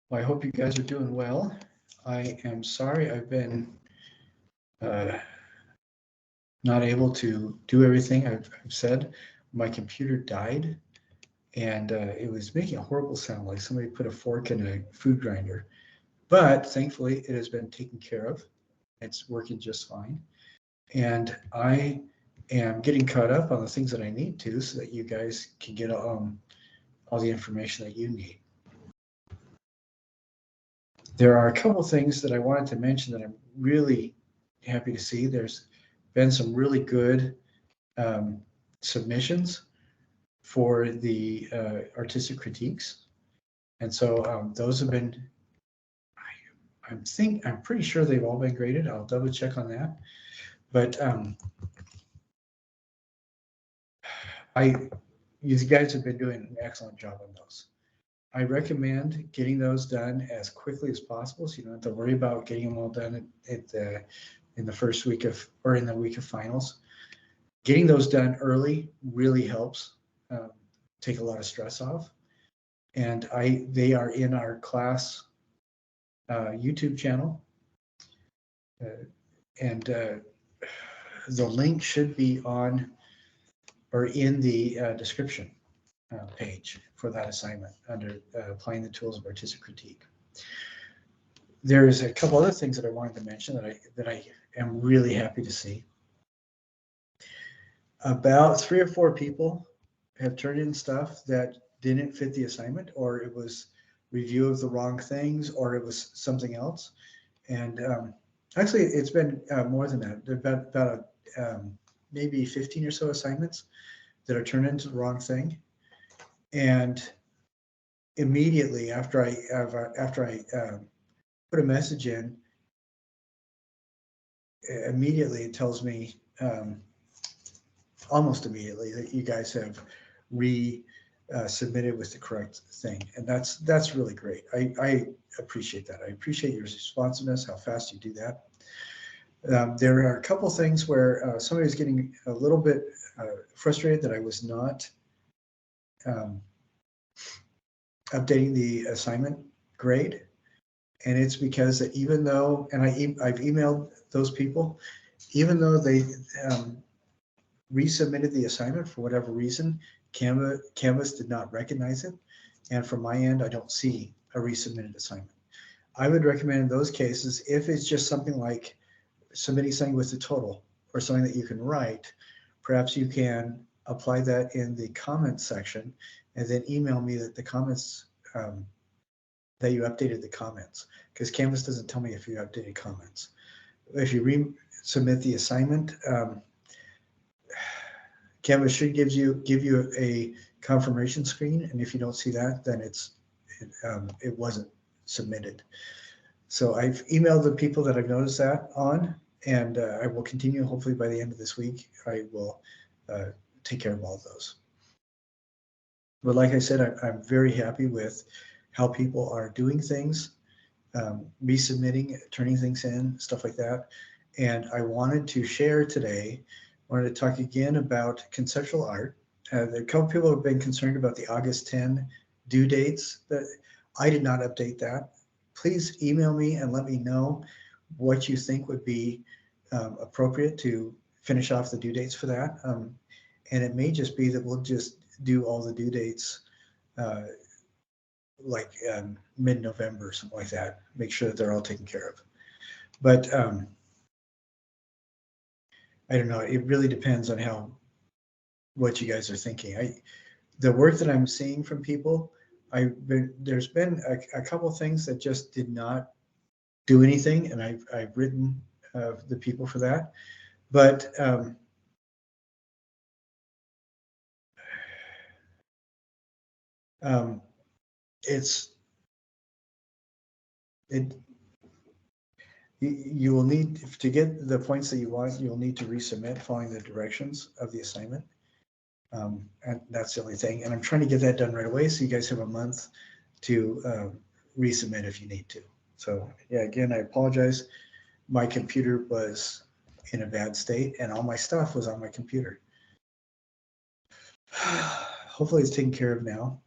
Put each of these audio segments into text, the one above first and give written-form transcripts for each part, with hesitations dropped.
Well, I hope you guys are doing well. I am sorry I've been uh, not able to do everything I've said. My computer died and it was making a horrible sound like somebody put a fork in a food grinder. But thankfully, it has been taken care of. It's working just fine. And I am getting caught up on the things that I need to so that you guys can get all the information that you need. There are a couple things that I wanted to mention that I'm really happy to see. There's been some really good um, submissions for the artistic critiques, and so those have been. I'm pretty sure they've all been graded. I'll double check on that, but you guys have been doing an excellent job on those. I recommend getting those done as quickly as possible, so you don't have to worry about getting them all done in the first week of or in the week of finals. Getting those done early really helps take a lot of stress off. And they are in our class YouTube channel, and the link should be on or in the description page for that assignment under applying the tools of artistic critique. There's a couple other things that I wanted to mention that I am really happy to see. About 3 or 4 people have turned in stuff that didn't fit the assignment, or it was review of the wrong things, or it was something else. And actually, it's been more than that. There have been about maybe 15 or so assignments that are turned into the wrong thing. And immediately after I put a message in, immediately it tells me almost immediately that you guys have submitted with the correct thing, and that's really great. I appreciate that. I appreciate your responsiveness, how fast you do that. There are a couple things where somebody was getting a little bit frustrated that I was not updating the assignment grade, and it's because that even though, and I've emailed those people, even though they resubmitted the assignment for whatever reason, Canvas did not recognize it. And from my end, I don't see a resubmitted assignment. I would recommend in those cases, if it's just something like submitting something with the total or something that you can write, perhaps you can apply that in the comments section and then email me that the comments, that you updated the comments, because Canvas doesn't tell me if you updated comments. If you resubmit the assignment, Canvas should give you a confirmation screen, and if you don't see that, then it wasn't submitted. So I've emailed the people that I've noticed that on, and I will continue. Hopefully by the end of this week, I will take care of all of those. But like I said, I'm very happy with how people are doing things, resubmitting, turning things in, stuff like that. And I wanted to share today, wanted to talk again about conceptual art. A couple people have been concerned about the August 10 due dates. That I did not update that. Please email me and let me know what you think would be appropriate to finish off the due dates for that. And it may just be that we'll just do all the due dates like mid-November or something like that. Make sure that they're all taken care of. But I don't know. It really depends on what you guys are thinking. The work that I'm seeing from people, there's been a couple things that just did not do anything, and I've written the people for that. But you will need to get the points that you want. You'll need to resubmit following the directions of the assignment. And that's the only thing. And I'm trying to get that done right away, so you guys have a month to resubmit if you need to. So yeah, again, I apologize. My computer was in a bad state, and all my stuff was on my computer. Hopefully it's taken care of now.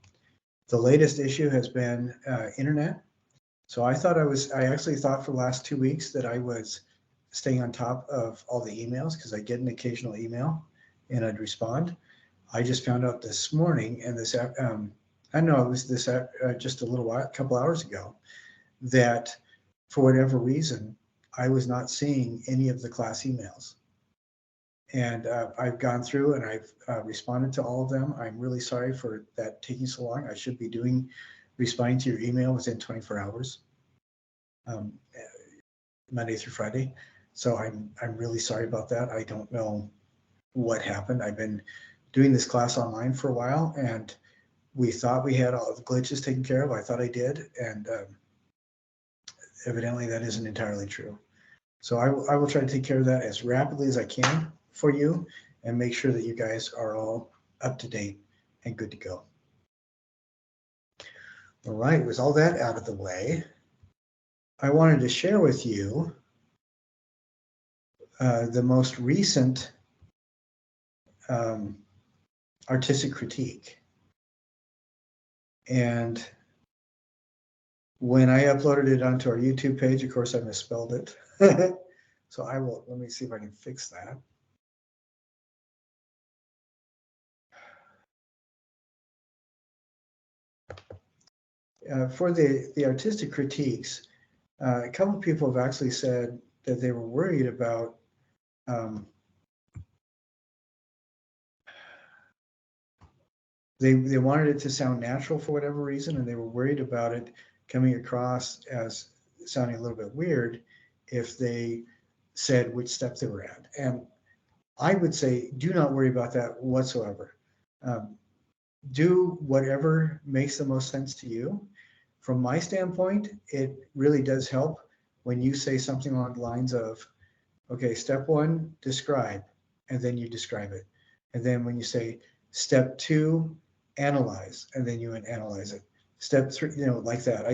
The latest issue has been internet. So I actually thought for the last 2 weeks that I was staying on top of all the emails because I get an occasional email and I'd respond. I just found out this morning and I know it was just a couple hours ago, that for whatever reason, I was not seeing any of the class emails. And I've gone through and I've responded to all of them. I'm really sorry for that taking so long. I should be responding to your email within 24 hours, Monday through Friday. So I'm really sorry about that. I don't know what happened. I've been doing this class online for a while, and we thought we had all the glitches taken care of. I thought I did, and evidently that isn't entirely true. So I will try to take care of that as rapidly as I can for you and make sure that you guys are all up to date and good to go. All right, with all that out of the way, I wanted to share with you the most recent artistic critique. And when I uploaded it onto our YouTube page, of course, I misspelled it. So let me see if I can fix that. For the artistic critiques, a couple of people have actually said that they were worried about they wanted it to sound natural for whatever reason, and they were worried about it coming across as sounding a little bit weird if they said which step they were at. And I would say, do not worry about that whatsoever. Do whatever makes the most sense to you. From my standpoint, it really does help when you say something along the lines of, okay, step one, describe, and then you describe it. And then when you say step two, analyze, and then you analyze it. Step three, like that.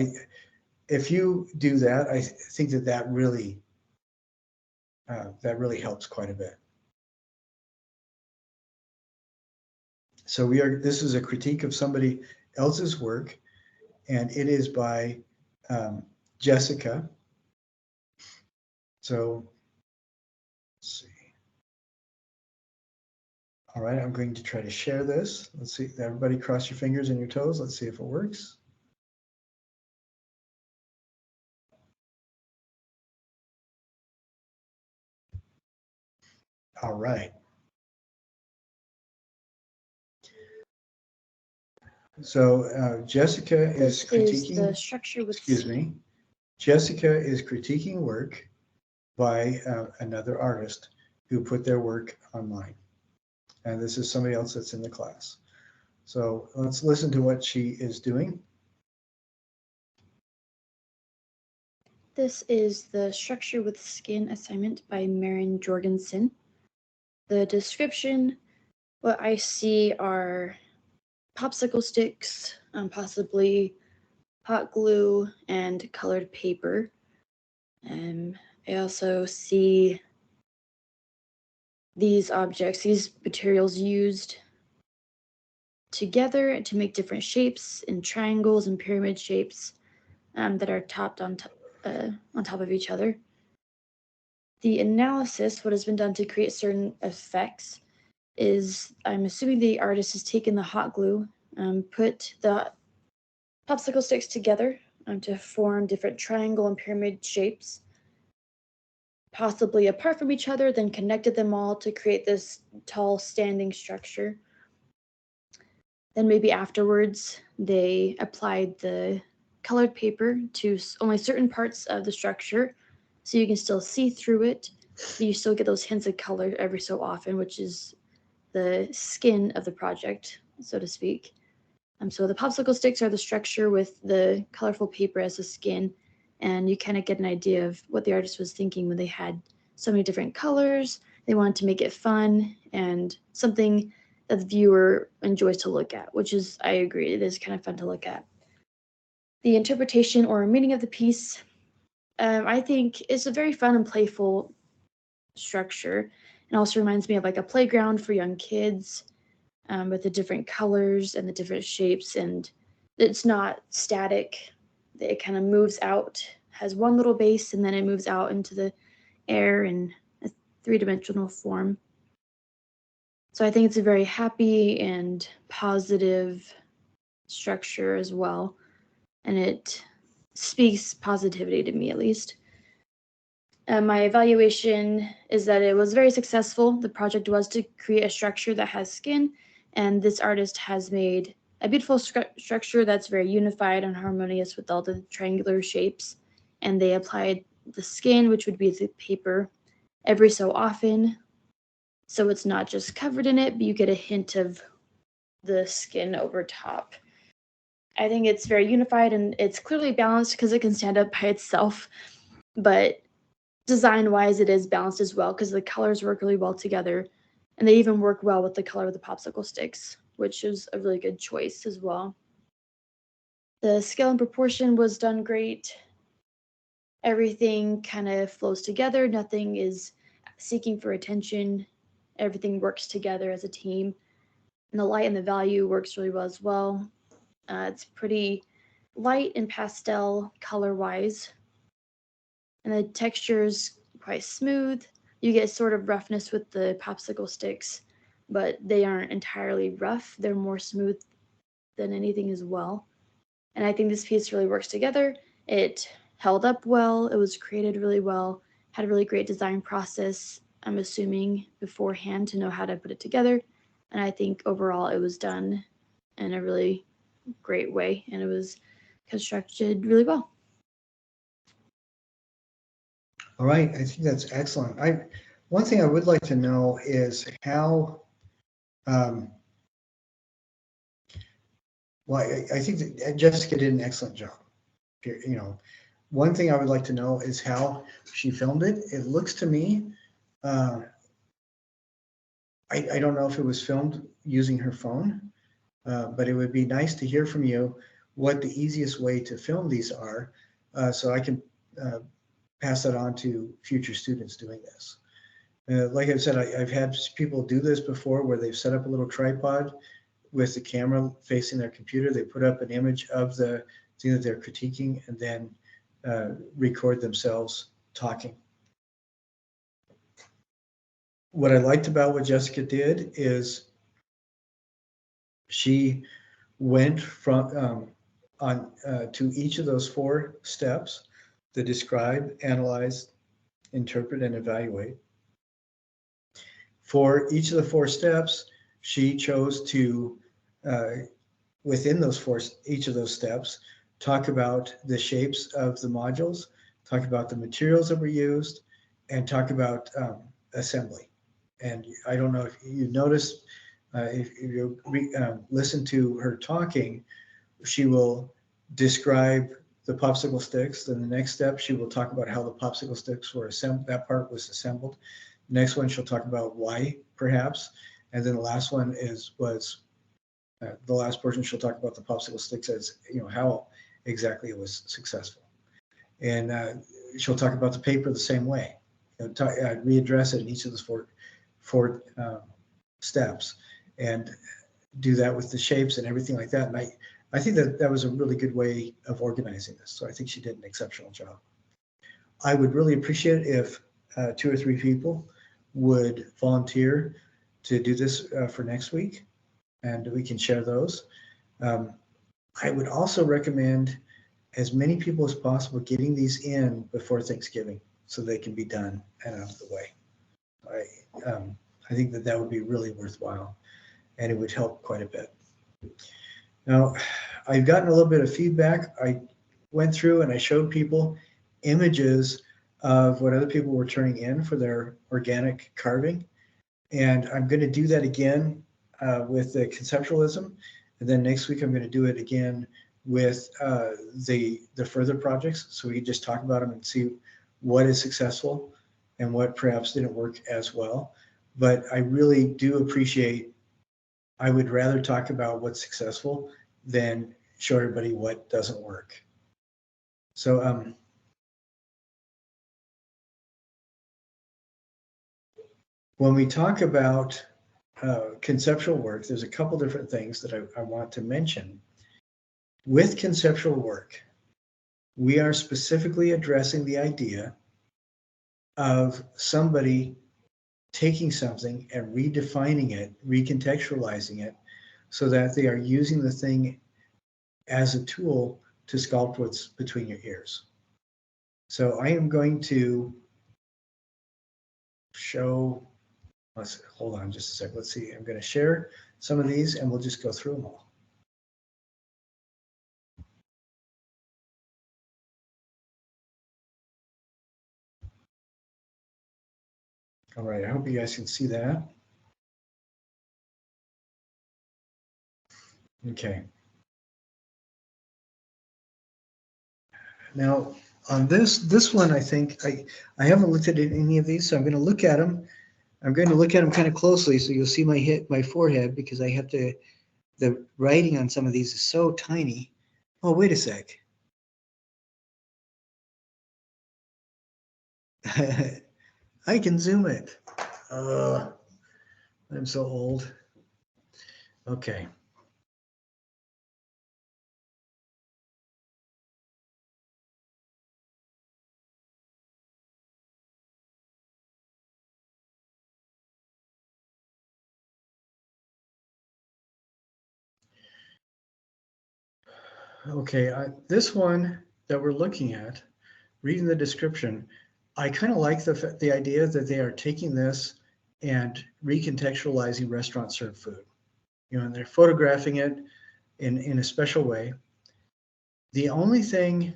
If you do that, I think that really helps quite a bit. So this is a critique of somebody else's work, and it is by Jessica. So let's see. All right, I'm going to try to share this. Let's see, everybody cross your fingers and your toes. Let's see if it works. All right. So Jessica is critiquing. The structure with. Excuse me. Jessica is critiquing work by another artist who put their work online, and this is somebody else that's in the class. So let's listen to what she is doing. This is the Structure with Skin assignment by Maren Jorgensen. The description, what I see are popsicle sticks, possibly hot glue, and colored paper. I also see these objects, these materials used together to make different shapes in triangles and pyramid shapes that are topped on top of each other. The analysis, what has been done to create certain effects, is I'm assuming the artist has taken the hot glue, put the popsicle sticks together to form different triangle and pyramid shapes, possibly apart from each other, then connected them all to create this tall standing structure. Then maybe afterwards, they applied the colored paper to only certain parts of the structure, so you can still see through it, but you still get those hints of color every so often, which is the skin of the project, so to speak. So the popsicle sticks are the structure with the colorful paper as the skin, and you kind of get an idea of what the artist was thinking when they had so many different colors. They wanted to make it fun and something that the viewer enjoys to look at, which is, I agree, it is kind of fun to look at. The interpretation or meaning of the piece, I think, is a very fun and playful structure. It also reminds me of like a playground for young kids, with the different colors and the different shapes, and it's not static. it kind of moves out, has one little base, and then it moves out into the air in a three-dimensional form. So I think it's a very happy and positive structure as well, and it speaks positivity to me, at least. My evaluation is that it was very successful. The project was to create a structure that has skin, and this artist has made a beautiful structure that's very unified and harmonious with all the triangular shapes. And they applied the skin, which would be the paper, every so often. So it's not just covered in it, but you get a hint of the skin over top. I think it's very unified and it's clearly balanced because it can stand up by itself. But design-wise, it is balanced as well because the colors work really well together. And they even work well with the color of the popsicle sticks, which is a really good choice as well. The scale and proportion was done great. Everything kind of flows together. Nothing is seeking for attention. Everything works together as a team. And the light and the value works really well as well. It's pretty light and pastel color-wise. And the texture is quite smooth. You get sort of roughness with the popsicle sticks, but they aren't entirely rough. They're more smooth than anything as well. And I think this piece really works together. It held up well. It was created really well. Had a really great design process, I'm assuming, beforehand to know how to put it together. And I think overall it was done in a really great way, and it was constructed really well. All right, I think that's excellent. One thing I would like to know is how, well, I think that Jessica did an excellent job. You know, one thing I would like to know is how she filmed it. It looks to me, I don't know if it was filmed using her phone, but it would be nice to hear from you what the easiest way to film these are, so I can pass that on to future students doing this. Like I've said, I've had people do this before where they've set up a little tripod with the camera facing their computer. They put up an image of the thing that they're critiquing and then record themselves talking. What I liked about what Jessica did is she went from to each of those 4 steps: to describe, analyze, interpret, and evaluate. For each of the 4 steps, she chose to, within those each of those steps, talk about the shapes of the modules, talk about the materials that were used, and talk about assembly. And I don't know if you noticed, if you listen to her talking, she will describe the popsicle sticks. Then the next step, she will talk about how the popsicle sticks were assembled. That part was assembled. Next one, she'll talk about why, perhaps. And then the last one was the last portion. She'll talk about the popsicle sticks as, how exactly it was successful. And she'll talk about the paper the same way. Readdress it in each of those four steps, and do that with the shapes and everything like that. And I think that was a really good way of organizing this. So I think she did an exceptional job. I would really appreciate it if 2 or 3 people would volunteer to do this for next week, and we can share those. I would also recommend as many people as possible getting these in before Thanksgiving so they can be done and out of the way. I think that would be really worthwhile, and it would help quite a bit. Now, I've gotten a little bit of feedback. I went through and I showed people images of what other people were turning in for their organic carving. And I'm going to do that again with the conceptualism. And then next week, I'm going to do it again with the further projects. So we can just talk about them and see what is successful and what perhaps didn't work as well. But I really do appreciate, I would rather talk about what's successful than show everybody what doesn't work. So when we talk about conceptual work, there's a couple different things that I want to mention. With conceptual work, we are specifically addressing the idea of somebody taking something and redefining it, recontextualizing it, so that they are using the thing as a tool to sculpt what's between your ears. So I am going to show, let's hold on just a sec. Let's see, I'm going to share some of these and we'll just go through them all. All right, I hope you guys can see that. Okay. Now, on this one, I think I haven't looked at any of these, so I'm going to look at them. I'm going to look at them kind of closely, so you'll see my forehead, because I have to. The writing on some of these is so tiny. Oh, wait a sec. I can zoom it. I'm so old. Okay. Okay, this one that we're looking at, reading the description, I kind of like the idea that they are taking this and recontextualizing restaurant served food. You know, and they're photographing it in a special way. The only thing,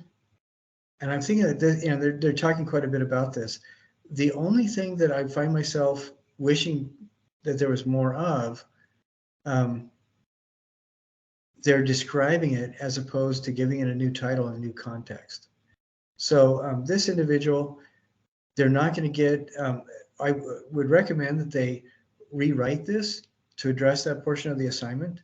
and I'm thinking that this, you know, they're talking quite a bit about this. The only thing that I find myself wishing that there was more of, they're describing it as opposed to giving it a new title and a new context. So this individual, they're not going to get, I would recommend that they rewrite this to address that portion of the assignment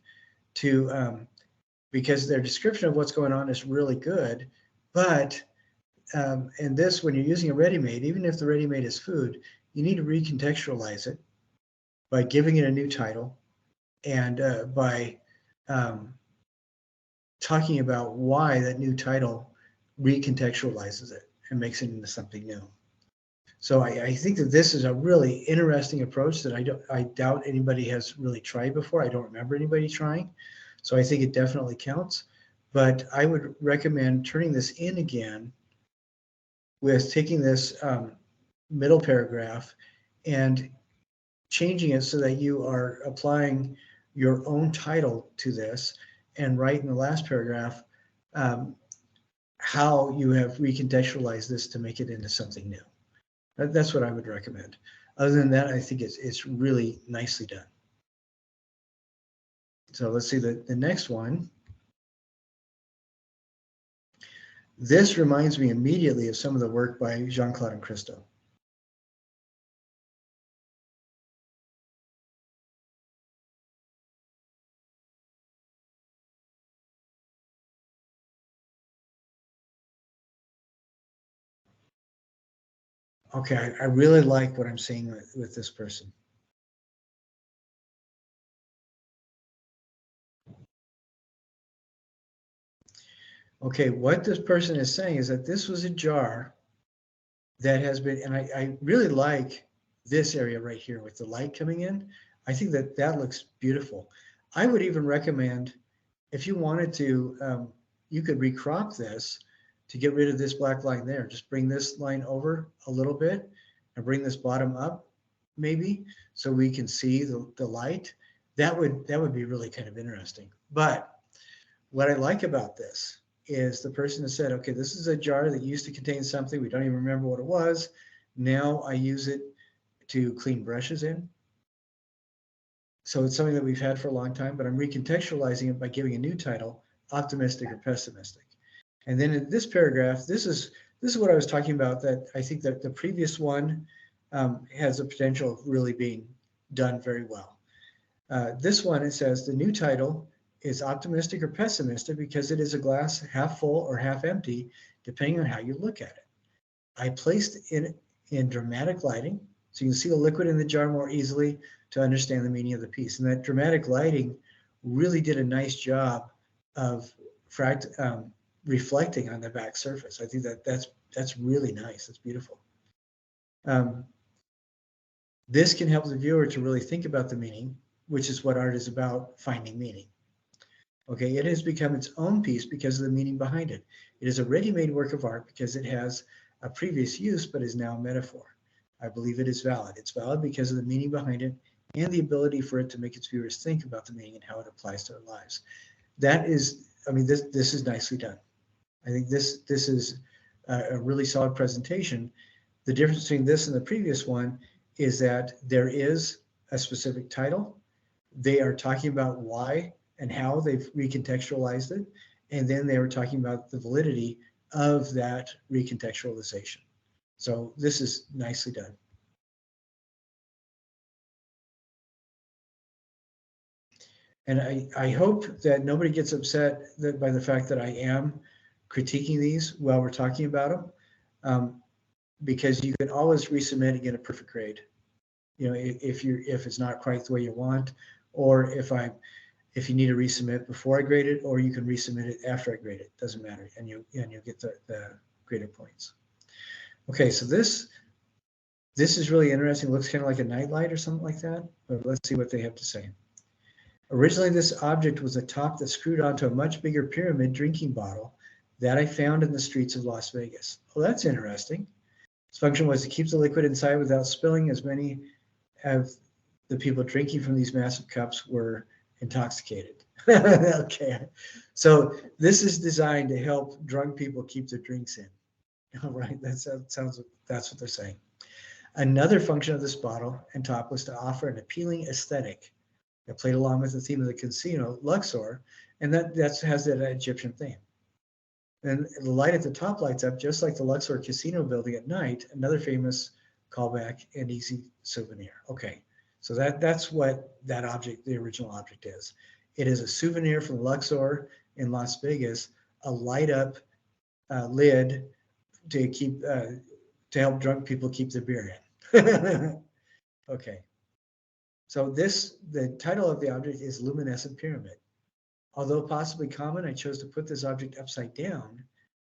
because their description of what's going on is really good. But in this, when you're using a ready-made, even if the ready-made is food, you need to recontextualize it by giving it a new title and by talking about why that new title recontextualizes it and makes it into something new. So I think that this is a really interesting approach that I doubt anybody has really tried before. I don't remember anybody trying. So I think it definitely counts. But I would recommend turning this in again with taking this middle paragraph and changing it so that you are applying your own title to this and write in the last paragraph how you have recontextualized this to make it into something new. That's what I would recommend. Other than that, I think it's really nicely done. So let's see the next one. This reminds me immediately of some of the work by Jean-Claude and Christo. Okay, I really like what I'm seeing with this person. Okay, what this person is saying is that this was a jar that has been, and I really like this area right here with the light coming in. I think that looks beautiful. I would even recommend, if you wanted to, you could recrop this to get rid of this black line there. Just bring this line over a little bit and bring this bottom up maybe so we can see the light. That would be really kind of interesting. But what I like about this is the person has said, okay, this is a jar that used to contain something. We don't even remember what it was. Now I use it to clean brushes in. So it's something that we've had for a long time, but I'm recontextualizing it by giving a new title, optimistic or pessimistic. And then in this paragraph, this is what I was talking about, that I think that the previous one has the potential of really being done very well. This one, it says the new title is optimistic or pessimistic because it is a glass half full or half empty, depending on how you look at it. I placed it in dramatic lighting, so you can see the liquid in the jar more easily to understand the meaning of the piece. And that dramatic lighting really did a nice job of reflecting on the back surface. I think that's really nice. That's beautiful. Um, this can help the viewer to really think about the meaning, which is what art is about, finding meaning. Okay, it has become its own piece because of the meaning behind it. It is a ready-made work of art because it has a previous use, but is now a metaphor. I believe it is valid. It's valid because of the meaning behind it and the ability for it to make its viewers think about the meaning and how it applies to their lives. That is, I mean, this is nicely done. I think this is a really solid presentation. The difference between this and the previous one is that there is a specific title. They are talking about why and how they've recontextualized it, and then they were talking about the validity of that recontextualization. So this is nicely done. And I hope that nobody gets upset by the fact that I am critiquing these while we're talking about them, because you can always resubmit and get a perfect grade. You know, if it's not quite the way you want, or if you need to resubmit before I grade it, or you can resubmit it after I grade it. Doesn't matter, and you'll get the graded points. Okay, so this is really interesting. It looks kind of like a nightlight or something like that. But let's see what they have to say. Originally, this object was a top that screwed onto a much bigger pyramid drinking bottle that I found in the streets of Las Vegas. Well, that's interesting. Its function was to keep the liquid inside without spilling, as many of the people drinking from these massive cups were intoxicated. Okay, so this is designed to help drunk people keep their drinks in. All right, that's what they're saying. Another function of this bottle and top was to offer an appealing aesthetic that played along with the theme of the casino, Luxor, and that has that Egyptian theme. And the light at the top lights up just like the Luxor casino building at night, another famous callback and easy souvenir. Okay, so that's what that object, the original object is. It is a souvenir from Luxor in Las Vegas, a light up lid to keep to help drunk people keep their beer in. Okay, so the title of the object is Luminescent Pyramid. Although possibly common, I chose to put this object upside down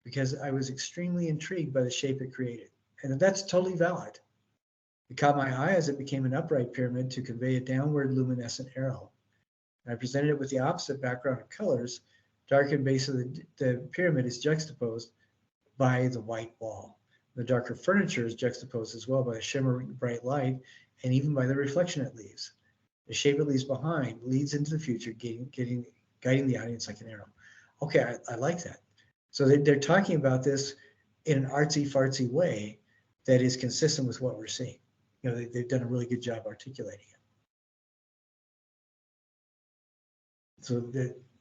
because I was extremely intrigued by the shape it created. And that's totally valid. It caught my eye as it became an upright pyramid to convey a downward luminescent arrow. And I presented it with the opposite background of colors. Darkened base of the pyramid is juxtaposed by the white wall. The darker furniture is juxtaposed as well by the shimmering bright light and even by the reflection it leaves. The shape it leaves behind leads into the future, guiding the audience like an arrow. Okay, I like that. So they're talking about this in an artsy fartsy way that is consistent with what we're seeing. You know, they've done a really good job articulating it. So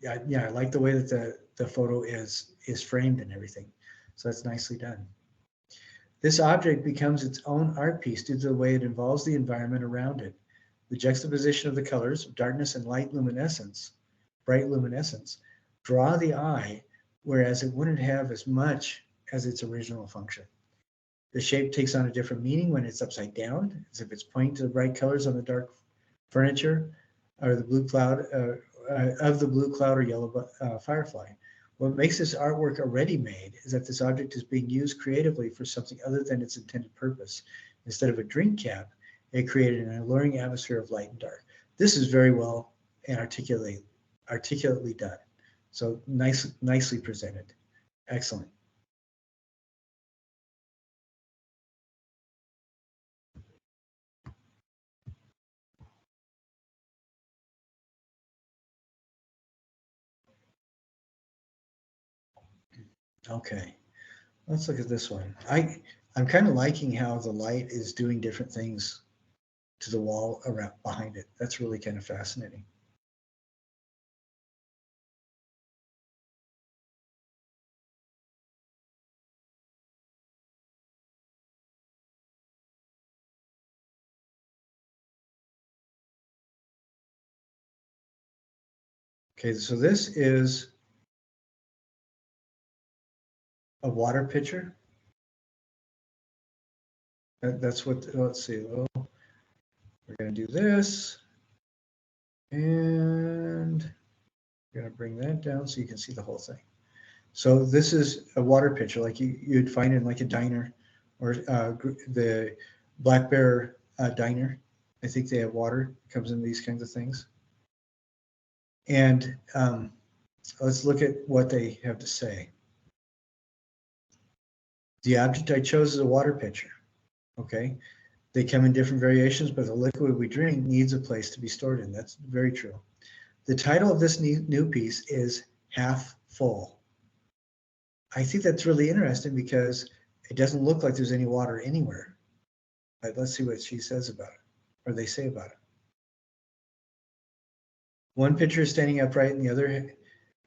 I like the way that the photo is framed and everything. So that's nicely done. This object becomes its own art piece due to the way it involves the environment around it. The juxtaposition of the colors of darkness and bright luminescence, draw the eye, whereas it wouldn't have as much as its original function. The shape takes on a different meaning when it's upside down, as if it's pointing to the bright colors on the dark furniture, or the blue cloud or yellow firefly. What makes this artwork a ready-made is that this object is being used creatively for something other than its intended purpose. Instead of a drink cap, it created an alluring atmosphere of light and dark. This is very well and articulately done. So nicely presented. Excellent. Okay, let's look at this one. I'm kind of liking how the light is doing different things to the wall around behind it. That's really kind of fascinating. Okay, so this is a water pitcher. That's what, let's see. Well, we're going to do this. And we're going to bring that down so you can see the whole thing. So this is a water pitcher like you'd find in like a diner or the Black Bear diner. I think they have water. It comes in these kinds of things. And let's look at what they have to say. The object I chose is a water pitcher. Okay. They come in different variations, but the liquid we drink needs a place to be stored in. That's very true. The title of this new piece is Half Full. I think that's really interesting because it doesn't look like there's any water anywhere. But let's see what she says about it, or they say about it. One pitcher is standing upright and the other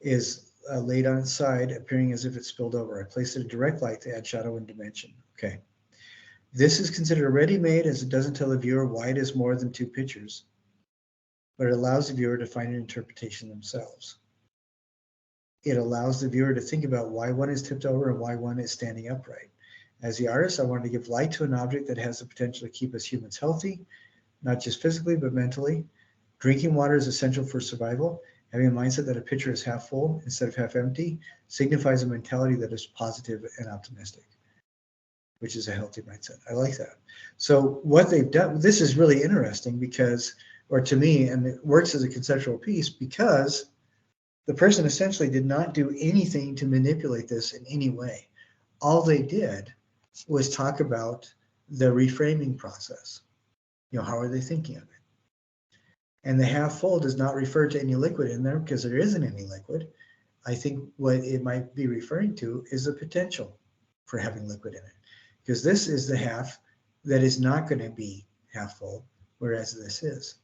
is laid on its side, appearing as if it spilled over. I placed it in direct light to add shadow and dimension. Okay. This is considered a ready-made as it doesn't tell the viewer why it is more than two pitchers, but it allows the viewer to find an interpretation themselves. It allows the viewer to think about why one is tipped over and why one is standing upright. As the artist, I wanted to give light to an object that has the potential to keep us humans healthy, not just physically, but mentally. Drinking water is essential for survival. Having a mindset that a pitcher is half full instead of half empty signifies a mentality that is positive and optimistic, which is a healthy mindset. I like that. So what they've done, this is really interesting because, or to me, and it works as a conceptual piece because the person essentially did not do anything to manipulate this in any way. All they did was talk about the reframing process. How are they thinking of it? And the half full does not refer to any liquid in there because there isn't any liquid. I think what it might be referring to is the potential for having liquid in it, because this is the half that is not going to be half full, whereas this is.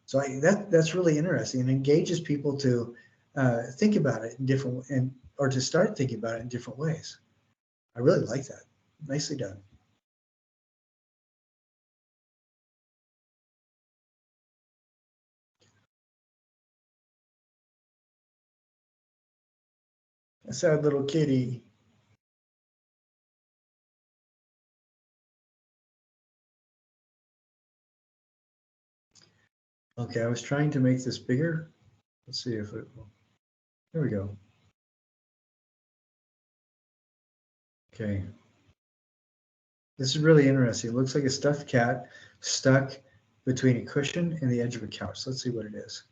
So that's really interesting and engages people to think about it in different or to start thinking about it in different ways. I really like that. Nicely done. A sad little kitty. Okay, I was trying to make this bigger. Let's see if it will. There we go. Okay. This is really interesting. It looks like a stuffed cat stuck between a cushion and the edge of a couch. Let's see what it is.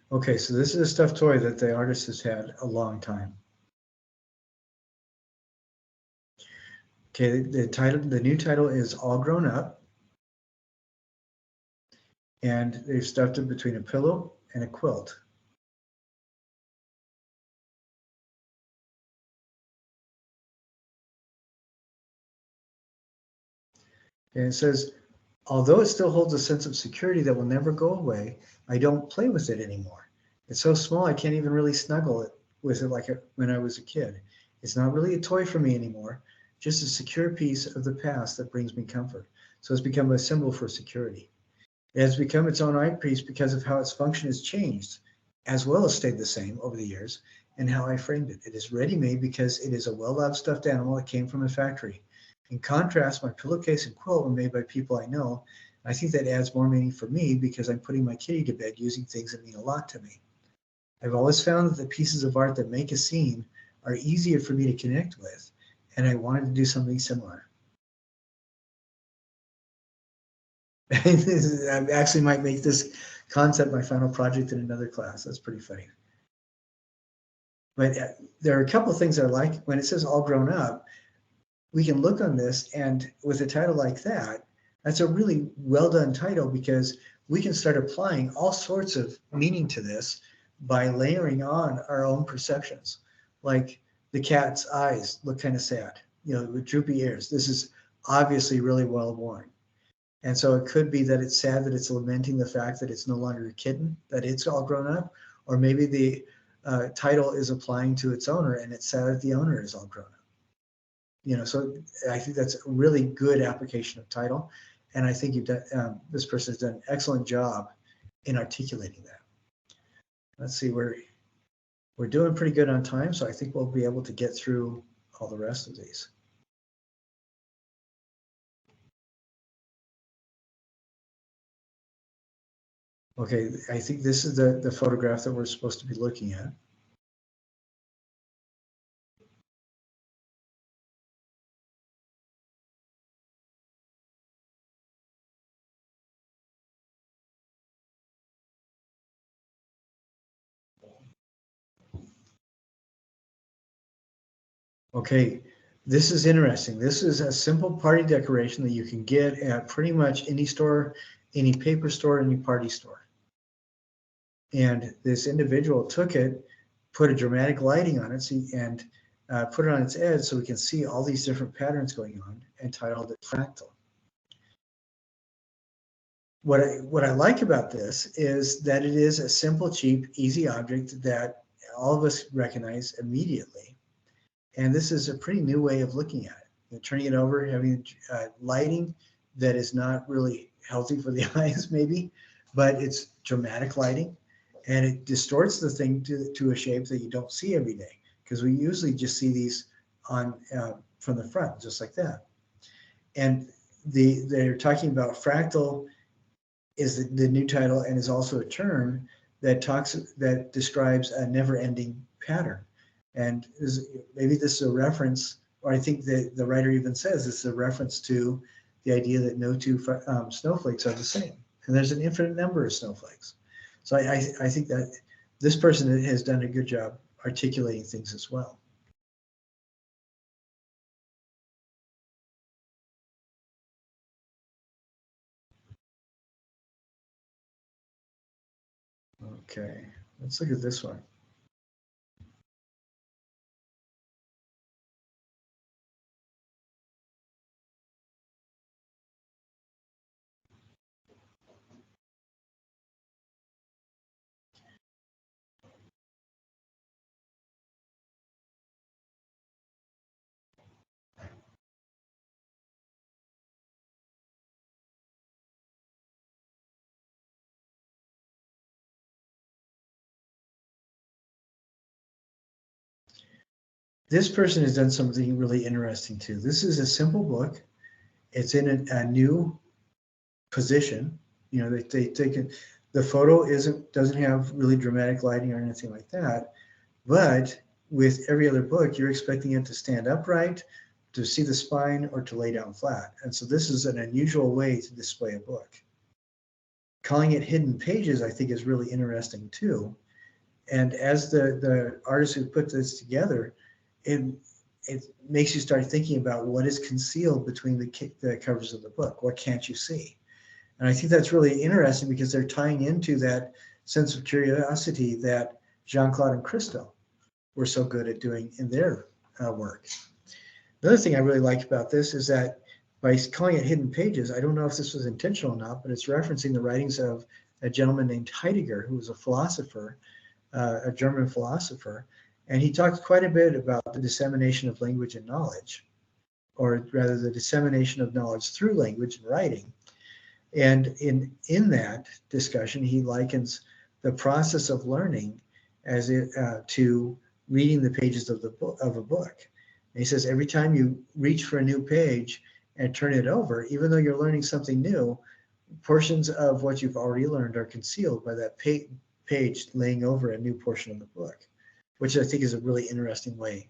Okay, so this is a stuffed toy that the artist has had a long time. Okay, the new title is All Grown Up. And they've stuffed it between a pillow and a quilt. And it says, although it still holds a sense of security that will never go away, I don't play with it anymore. It's so small I can't even really snuggle it with it like when I was a kid. It's not really a toy for me anymore, just a secure piece of the past that brings me comfort. So it's become a symbol for security. It has become its own art piece because of how its function has changed, as well as stayed the same over the years, and how I framed it. It is ready-made because it is a well-loved stuffed animal that came from a factory. In contrast, my pillowcase and quilt were made by people I know. I think that adds more meaning for me because I'm putting my kitty to bed using things that mean a lot to me. I've always found that the pieces of art that make a scene are easier for me to connect with, and I wanted to do something similar. I actually might make this concept my final project in another class. That's pretty funny. But there are a couple of things I like. When it says all grown up, we can look on this, and with a title like that, that's a really well done title because we can start applying all sorts of meaning to this by layering on our own perceptions. Like the cat's eyes look kind of sad, with droopy ears. This is obviously really well worn. And so it could be that it's sad that it's lamenting the fact that it's no longer a kitten, that it's all grown up, or maybe the title is applying to its owner and it's sad that the owner is all grown up. So I think that's a really good application of title. And I think you've done, this person has done an excellent job in articulating that. Let's see, we're doing pretty good on time, so I think we'll be able to get through all the rest of these. Okay, I think this is the photograph that we're supposed to be looking at. Okay, this is interesting. This is a simple party decoration that you can get at pretty much any store, any paper store, any party store. And this individual took it, put a dramatic lighting on it, and put it on its edge so we can see all these different patterns going on, and titled it Fractal. What I like about this is that it is a simple, cheap, easy object that all of us recognize immediately. And this is a pretty new way of looking at it. Turning it over, having lighting that is not really healthy for the eyes, maybe, but it's dramatic lighting, and it distorts the thing to a shape that you don't see every day, because we usually just see these on from the front, just like that. And they're talking about fractal is the new title, and is also a term that describes a never-ending pattern. And maybe this is a reference, or I think the writer even says it's a reference to the idea that no two snowflakes are the same, and there's an infinite number of snowflakes. So I think that this person has done a good job articulating things as well. Okay, let's look at this one. This person has done something really interesting too. This is a simple book. It's in a new position. You know, they take it. The photo doesn't have really dramatic lighting or anything like that. But with every other book, you're expecting it to stand upright, to see the spine, or to lay down flat. And so this is an unusual way to display a book. Calling it hidden pages, I think, is really interesting too. And as the artist who put this together, it it makes you start thinking about what is concealed between the covers of the book. What can't you see? And I think that's really interesting because they're tying into that sense of curiosity that Jean-Claude and Christo were so good at doing in their work. Another thing I really like about this is that by calling it hidden pages, I don't know if this was intentional or not, but it's referencing the writings of a gentleman named Heidegger, who was a philosopher, a German philosopher, and he talked quite a bit about the dissemination of language and knowledge, or rather the dissemination of knowledge through language and writing. And in that discussion, he likens the process of learning as to reading the pages of a book. And he says every time you reach for a new page and turn it over, even though you're learning something new, portions of what you've already learned are concealed by that page laying over a new portion of the book, which I think is a really interesting way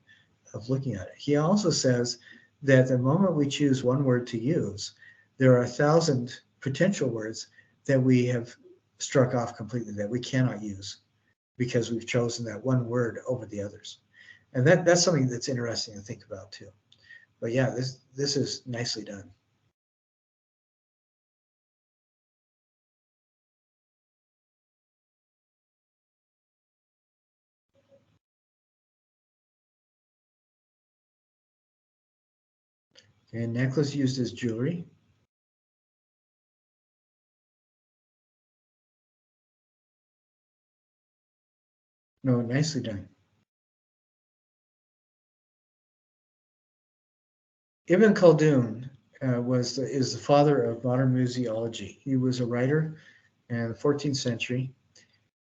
of looking at it. He also says that the moment we choose one word to use, there are 1,000 potential words that we have struck off completely that we cannot use because we've chosen that one word over the others. And that's something that's interesting to think about too. But yeah, this is nicely done. And necklace used as jewelry. No, nicely done. Ibn Khaldun is the father of modern museology. He was a writer in the 14th century.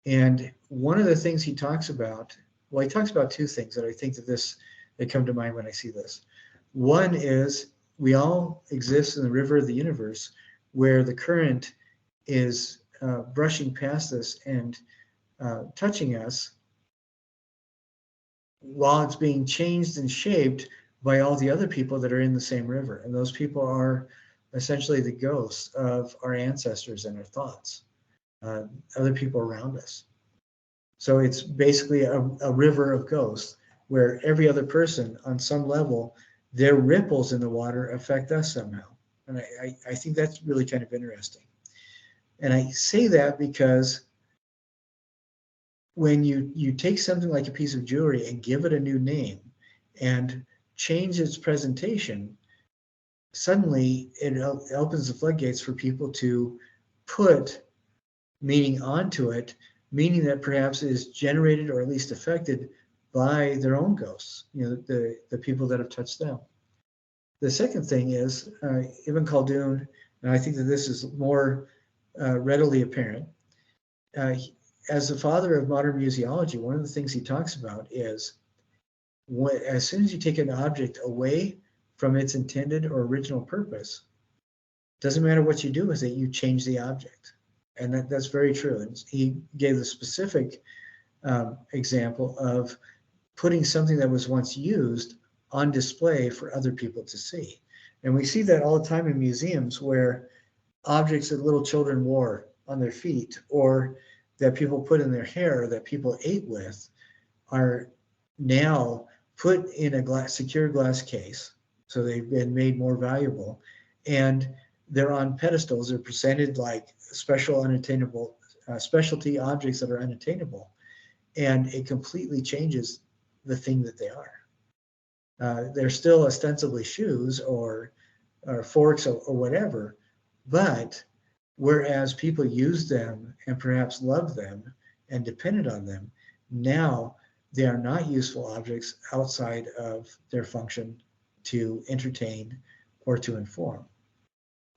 And one of the things he talks about, well, he talks about two things that I think that come to mind when I see this. One is we all exist in the river of the universe where the current is brushing past us and touching us while it's being changed and shaped by all the other people that are in the same river. And those people are essentially the ghosts of our ancestors and our thoughts, other people around us. So it's basically a river of ghosts where every other person on some level, their ripples in the water affect us somehow. And I think that's really kind of interesting. And I say that because when you take something like a piece of jewelry and give it a new name and change its presentation, suddenly it opens the floodgates for people to put meaning onto it, meaning that perhaps is generated or at least affected by their own ghosts, the people that have touched them. The second thing is Ibn Khaldun, and I think that this is more readily apparent. As the father of modern museology, one of the things he talks about is as soon as you take an object away from its intended or original purpose, doesn't matter what you do with it, you change the object. And that's very true. And he gave the specific example of putting something that was once used on display for other people to see. And we see that all the time in museums where objects that little children wore on their feet or that people put in their hair, that people ate with, are now put in a secure glass case. So they've been made more valuable. And they're on pedestals. They're presented like special unattainable, specialty objects that are unattainable. And it completely changes the thing that they are. They're still ostensibly shoes or forks or whatever, but whereas people used them and perhaps loved them and depended on them, now they are not useful objects outside of their function to entertain or to inform.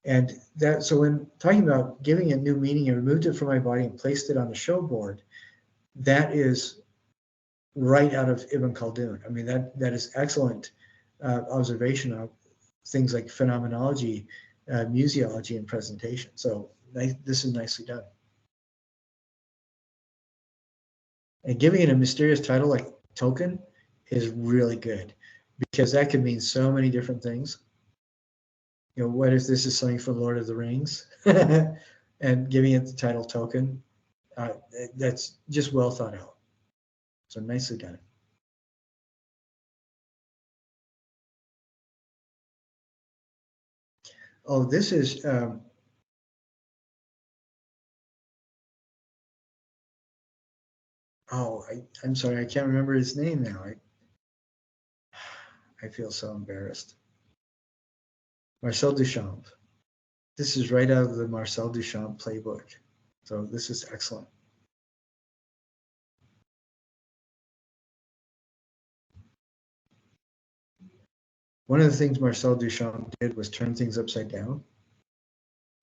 And so when talking about giving it new meaning, I removed it from my body and placed it on the show board. That is right out of Ibn Khaldun. I mean, that is excellent observation of things like phenomenology, museology, and presentation. So this is nicely done. And giving it a mysterious title like token is really good because that could mean so many different things. What if this is something from Lord of the Rings? And giving it the title token, that's just well thought out. So nicely done. Oh, this is I'm sorry, I can't remember his name now. I feel so embarrassed. Marcel Duchamp. This is right out of the Marcel Duchamp playbook. So this is excellent. One of the things Marcel Duchamp did was turn things upside down.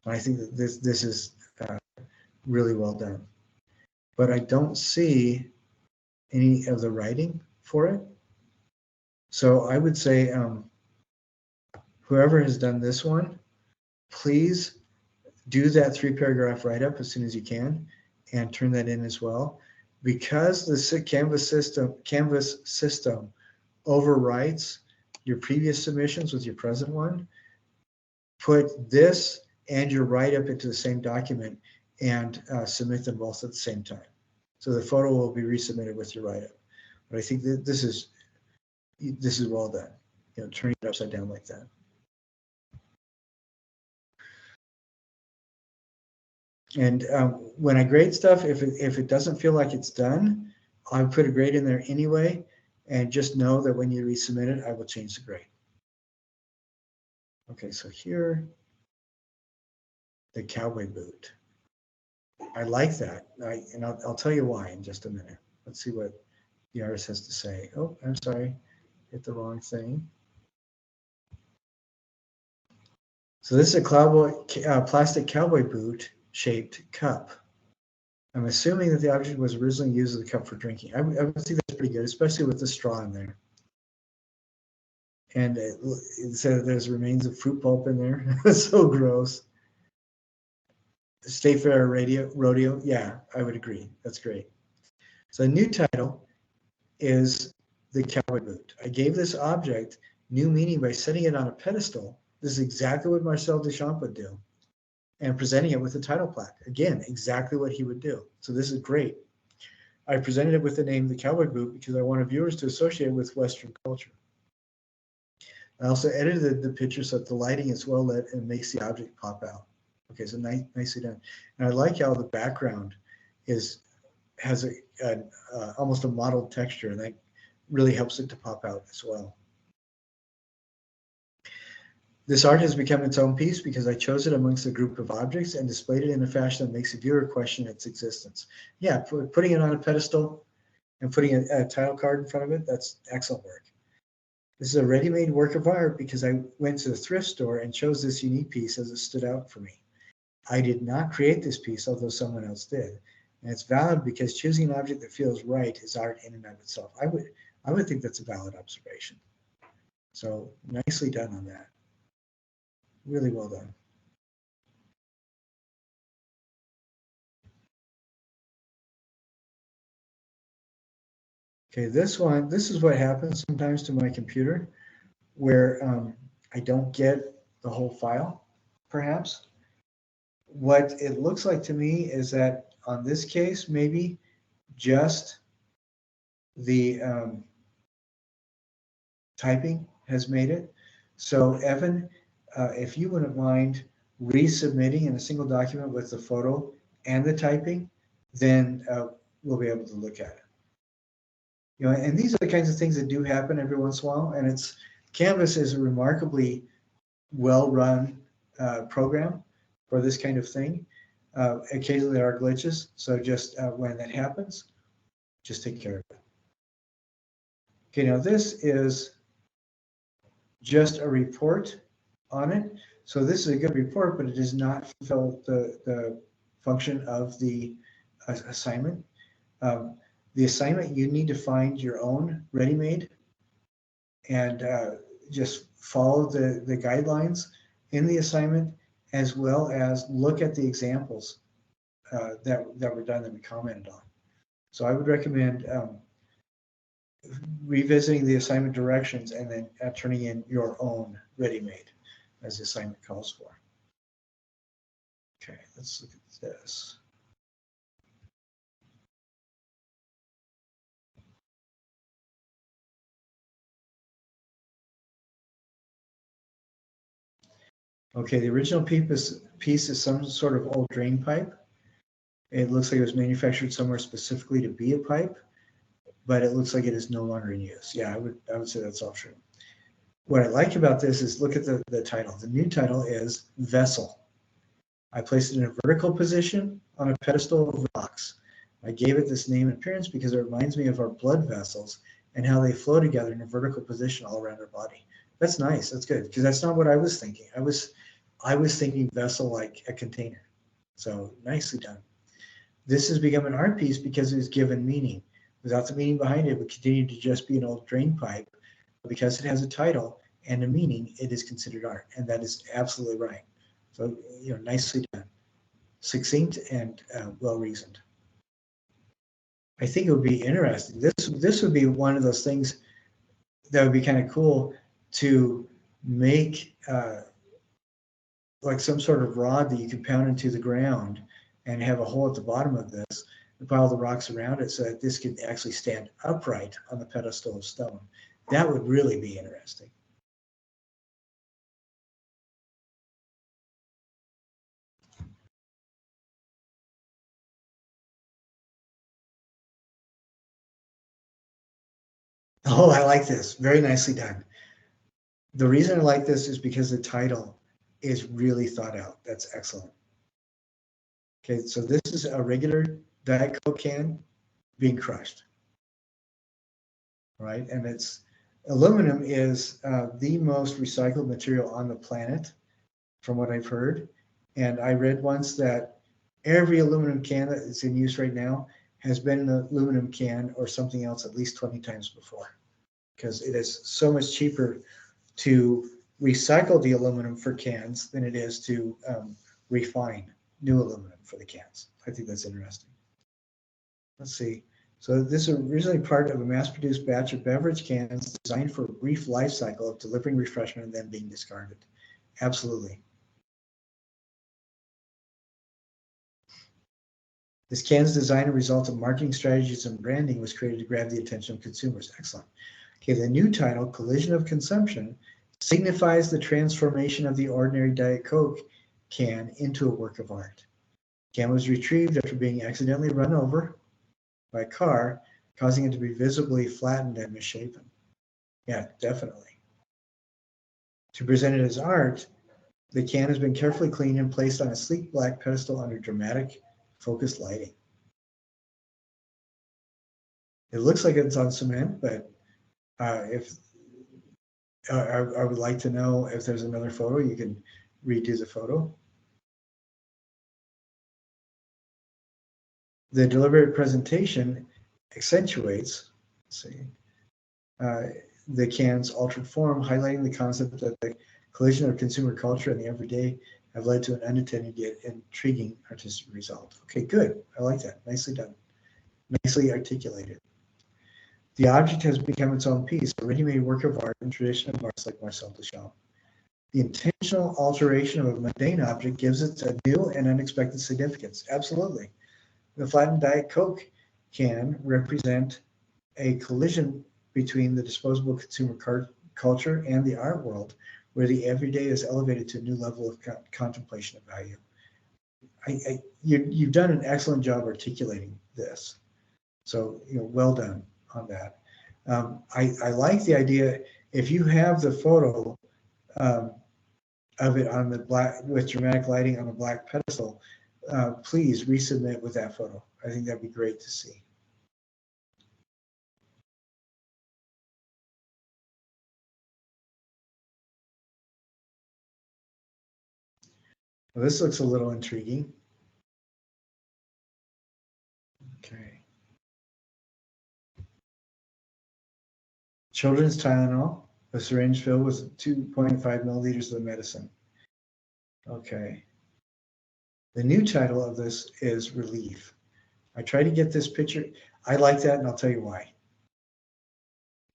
And I think that this is really well done. But I don't see any of the writing for it. So I would say whoever has done this one, please do that 3-paragraph write-up as soon as you can and turn that in as well. Because the Canvas system overwrites your previous submissions with your present one, put this and your write-up into the same document and submit them both at the same time. So the photo will be resubmitted with your write-up. But I think that this is well done. Turning it upside down like that. And when I grade stuff, if it doesn't feel like it's done, I put a grade in there anyway, and just know that when you resubmit it, I will change the grade. Okay, so here, the cowboy boot. I like that, and I'll tell you why in just a minute. Let's see what the artist has to say. Oh, I'm sorry, hit the wrong thing. So this is a plastic cowboy boot shaped cup. I'm assuming that the object was originally used as a cup for drinking. I would think that's pretty good, especially with the straw in there. And it said there's remains of fruit pulp in there. It's so gross. State Fair Rodeo. Yeah, I would agree. That's great. So the new title is the cowboy boot. I gave this object new meaning by setting it on a pedestal. This is exactly what Marcel Duchamp would do, and presenting it with a title plaque. Again, exactly what he would do. So this is great. I presented it with the name the cowboy boot because I wanted viewers to associate it with Western culture. I also edited the picture so that the lighting is well lit and makes the object pop out. Okay, so nicely done. And I like how the background has almost a mottled texture, and that really helps it to pop out as well. This art has become its own piece because I chose it amongst a group of objects and displayed it in a fashion that makes the viewer question its existence. Yeah, putting it on a pedestal and putting a title card in front of it, that's excellent work. This is a ready-made work of art because I went to the thrift store and chose this unique piece as it stood out for me. I did not create this piece, although someone else did. And it's valid because choosing an object that feels right is art in and of itself. I would think that's a valid observation. So nicely done on that. Really well done. Okay, this is what happens sometimes to my computer where I don't get the whole file, perhaps. What it looks like to me is that on this case, maybe just the typing has made it. So Evan, if you wouldn't mind resubmitting in a single document with the photo and the typing, then we'll be able to look at it. You know, and these are the kinds of things that do happen every once in a while. And Canvas is a remarkably well-run program for this kind of thing. Occasionally there are glitches, so just when that happens, just take care of it. Okay, now this is just a report on it. So this is a good report, but it does not fulfill the function of the assignment. The assignment, you need to find your own ready-made and just follow the guidelines in the assignment, as well as look at the examples that were done that we commented on. So I would recommend revisiting the assignment directions and then turning in your own ready-made as the assignment calls for. Okay, let's look at this. Okay, the original piece is some sort of old drain pipe. It looks like it was manufactured somewhere specifically to be a pipe, but it looks like it is no longer in use. Yeah, I would say that's all true. What I like about this is look at the title. The new title is Vessel. I placed it in a vertical position on a pedestal of rocks. I gave it this name and appearance because it reminds me of our blood vessels and how they flow together in a vertical position all around our body. That's nice. That's good, because that's not what I was thinking. I was thinking vessel like a container. So nicely done. This has become an art piece because it was given meaning. Without the meaning behind it, it would continue to just be an old drain pipe. But because it has a title and a meaning, it is considered art, and that is absolutely right. So, you know, nicely done, succinct and well reasoned. I think it would be interesting. This would be one of those things that would be kind of cool to make like some sort of rod that you could pound into the ground and have a hole at the bottom of this and pile the rocks around it so that this could actually stand upright on the pedestal of stone. That would really be interesting. Oh, I like this. Very nicely done. The reason I like this is because the title is really thought out. That's excellent. Okay, so this is a regular Diet Coke can being crushed, right? And aluminum is the most recycled material on the planet, from what I've heard. And I read once that every aluminum can that is in use right now has been an aluminum can or something else at least 20 times before, because it is so much cheaper to recycle the aluminum for cans than it is to refine. new aluminum for the cans. I think that's interesting. Let's see. So this is originally part of a mass-produced batch of beverage cans designed for a brief life cycle of delivering refreshment and then being discarded. Absolutely. This can's design and result of marketing strategies and branding was created to grab the attention of consumers. Excellent. Okay, the new title, Collision of Consumption, signifies the transformation of the ordinary Diet Coke can into a work of art. The can was retrieved after being accidentally run over by a car, causing it to be visibly flattened and misshapen. Yeah, definitely. To present it as art, the can has been carefully cleaned and placed on a sleek black pedestal under dramatic focused lighting. It looks like it's on cement, but if I would like to know if there's another photo, you can redo the photo. The deliberate presentation accentuates, let's see, the can's altered form, highlighting the concept that the collision of consumer culture and the everyday have led to an unintended yet intriguing artistic result. Okay, good. I like that. Nicely done. Nicely articulated. The object has become its own piece, a ready-made work of art in tradition of artists like Marcel Duchamp. The intentional alteration of a mundane object gives it a new and unexpected significance. Absolutely. The flattened Diet Coke can represent a collision between the disposable consumer culture and the art world, where the everyday is elevated to a new level of contemplation of value. You've done an excellent job articulating this. So, well done on that. I like the idea, if you have the photo of it on the black, with dramatic lighting on the black pedestal, please resubmit with that photo. I think that'd be great to see. Well, this looks a little intriguing. Okay. Children's Tylenol, a syringe filled with 2.5 milliliters of the medicine. Okay. The new title of this is Relief. I tried to get this picture. I like that, and I'll tell you why.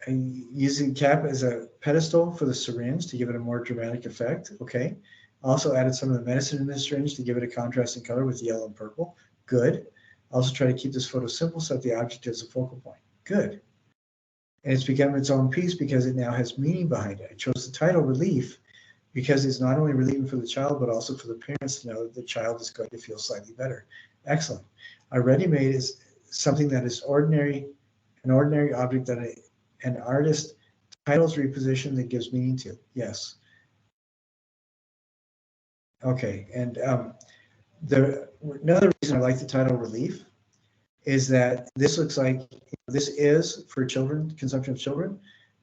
I'm using cap as a pedestal for the syringe to give it a more dramatic effect. Okay. Also added some of the medicine in this syringe to give it a contrasting color with yellow and purple. Good. Also try to keep this photo simple so that the object is a focal point. Good. And it's become its own piece because it now has meaning behind it. I chose the title Relief because it's not only relieving for the child, but also for the parents to know that the child is going to feel slightly better. Excellent. A ready-made is something that is ordinary, an ordinary object that an artist titles reposition that gives meaning to. Yes. Okay. And another reason I like the title Relief is that this looks like, this is for children, consumption of children,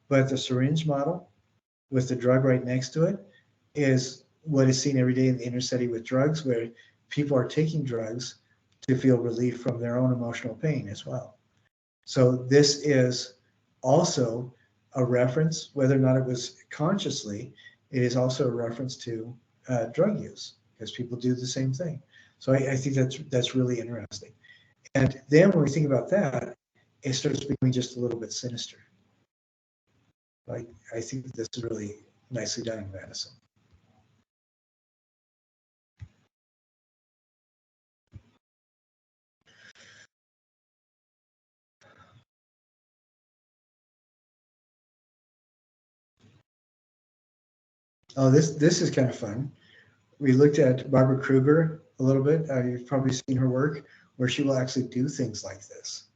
but the syringe model with the drug right next to it is what is seen every day in the inner city with drugs, where people are taking drugs to feel relief from their own emotional pain as well. So this is also a reference, whether or not it was consciously, it is also a reference to drug use, because people do the same thing. So I think that's really interesting. And then when we think about that, it starts becoming just a little bit sinister. Like, I think this is really nicely done in Madison. Oh, this is kind of fun. We looked at Barbara Kruger a little bit. You've probably seen her work where she will actually do things like this.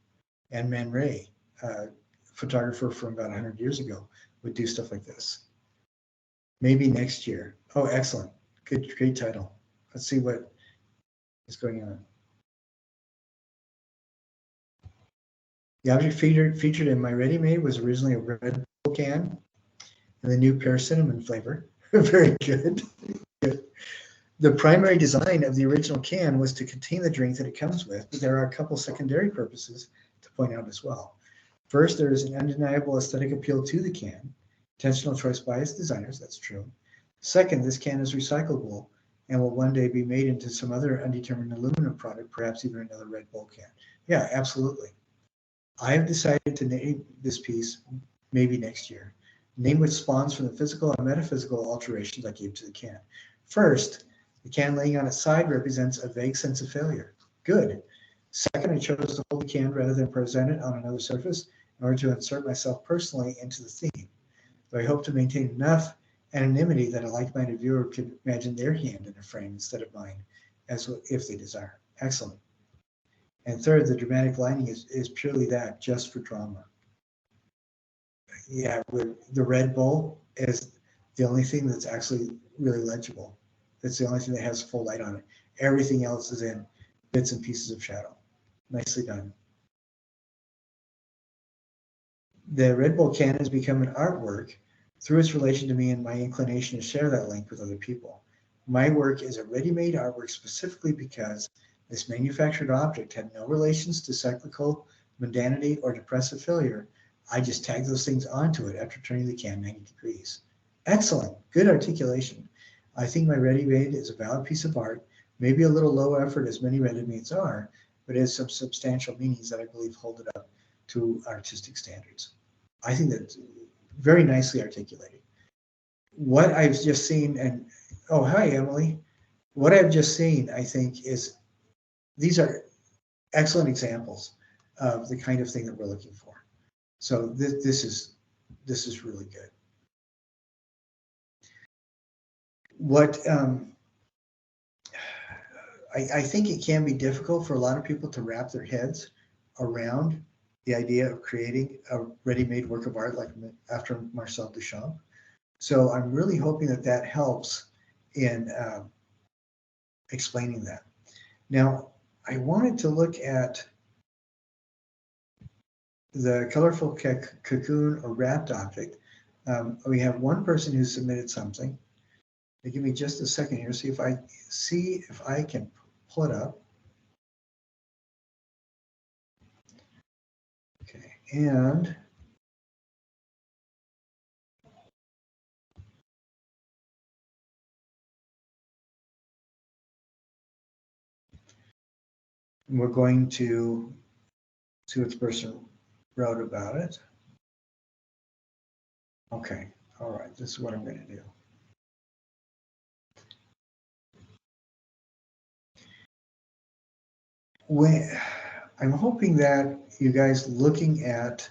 And Man Ray, photographer from about 100 years ago, would do stuff like this. Maybe next year. Oh, excellent. Good, great title. Let's see what is going on. The object featured in my Ready-Made was originally a red can and the new pear cinnamon flavor. Very good. The primary design of the original can was to contain the drink that it comes with, but there are a couple secondary purposes to point out as well. First, there is an undeniable aesthetic appeal to the can, intentional choice by its designers, that's true. Second, this can is recyclable and will one day be made into some other undetermined aluminum product, perhaps even another Red Bull can. Yeah, absolutely. I have decided to name this piece maybe next year. Name which spawns from the physical and metaphysical alterations I gave to the can. First, the can laying on its side represents a vague sense of failure. Good. Second, I chose to hold the can rather than present it on another surface in order to insert myself personally into the theme. Though I hope to maintain enough anonymity that a like-minded viewer could imagine their hand in a frame instead of mine, as if they desire. Excellent. And third, the dramatic lining is purely that, just for drama. Yeah, with the Red Bull is the only thing that's actually really legible. It's the only thing that has full light on it. Everything else is in bits and pieces of shadow. Nicely done. The Red Bull can has become an artwork through its relation to me and my inclination to share that link with other people. My work is a ready-made artwork specifically because this manufactured object had no relations to cyclical mundanity or depressive failure. I just tagged those things onto it after turning the can 90 degrees. Excellent, good articulation. I think my ready-made is a valid piece of art, maybe a little low effort as many ready-mades are, but it has some substantial meanings that I believe hold it up to artistic standards. I think that's very nicely articulated. What I've just seen, and oh, hi, Emily. What I've just seen, I think, is these are excellent examples of the kind of thing that we're looking for. So this is really good. What I think it can be difficult for a lot of people to wrap their heads around the idea of creating a ready-made work of art like after Marcel Duchamp. So I'm really hoping that that helps in explaining that. Now, I wanted to look at the colorful cocoon or wrapped object. We have one person who submitted something. Give me just a second here, see if I can pull it up. Okay, and we're going to see what the person wrote about it. Okay, all right, this is what I'm going to do. I'm hoping that you guys looking at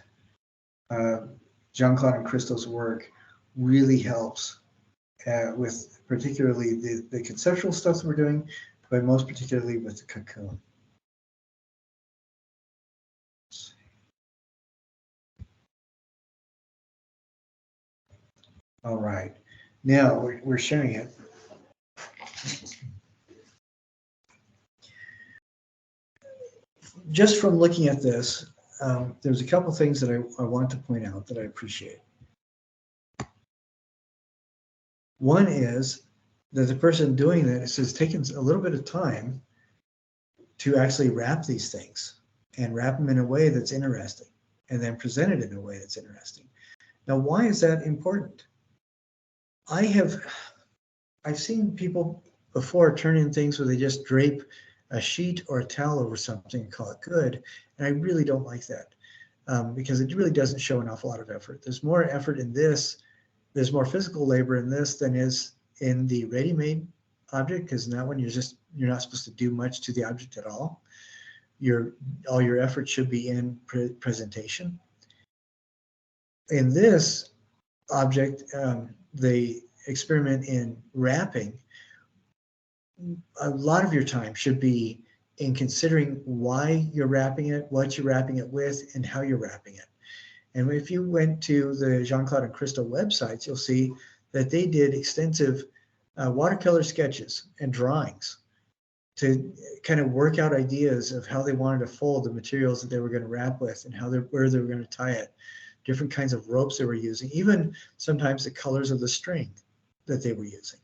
Jean-Claude and Christo's work really helps with particularly the conceptual stuff that we're doing, but most particularly with the cocoon. All right, now we're sharing it. Just from looking at this, there's a couple things that I want to point out that I appreciate. One is that the person doing this has taken a little bit of time to actually wrap these things and wrap them in a way that's interesting and then present it in a way that's interesting. Now, why is that important? I've seen people before turn in things where they just drape a sheet or a towel over something and call it good. And I really don't like that because it really doesn't show an awful lot of effort. There's more effort in this. There's more physical labor in this than is in the ready-made object, because in that one you're not supposed to do much to the object at all. All your effort should be in presentation. In this object, the experiment in wrapping, a lot of your time should be in considering why you're wrapping it, what you're wrapping it with, and how you're wrapping it. And if you went to the Jean-Claude and Christo websites, you'll see that they did extensive watercolor sketches and drawings to kind of work out ideas of how they wanted to fold the materials that they were going to wrap with and where they were going to tie it, different kinds of ropes they were using, even sometimes the colors of the string that they were using.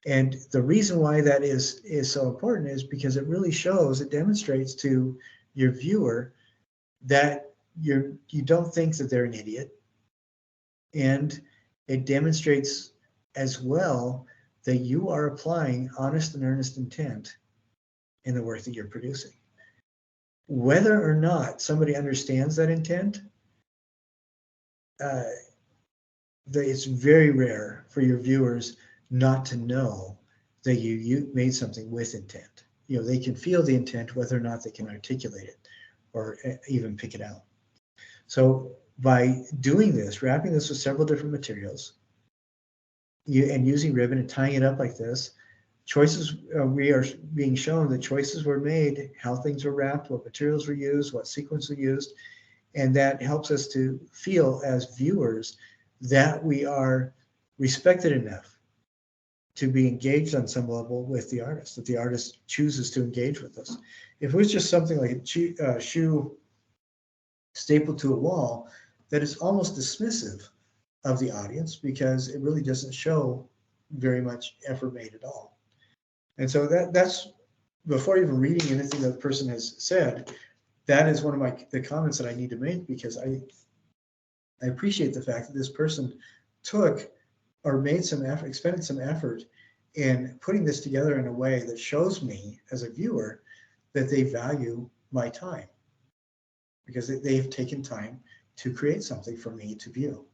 And the reason why that is so important is because it really shows, it demonstrates to your viewer that you don't think that they're an idiot. And it demonstrates as well that you are applying honest and earnest intent in the work that you're producing. Whether or not somebody understands that intent, it's very rare for your viewers not to know that you made something with intent. They can feel the intent, whether or not they can articulate it or even pick it out. So by doing this, wrapping this with several different materials, and using ribbon and tying it up like this, choices, we are being shown that choices were made, how things were wrapped, what materials were used, what sequence were used, and that helps us to feel as viewers that we are respected enough to be engaged on some level with the artist, that the artist chooses to engage with us. If it was just something like a shoe stapled to a wall, that is almost dismissive of the audience because it really doesn't show very much effort made at all. And so that's, before even reading anything that the person has said, that is one of the comments that I need to make, because I appreciate the fact that this person took or made some effort, expended some effort in putting this together in a way that shows me as a viewer that they value my time, because they've taken time to create something for me to view.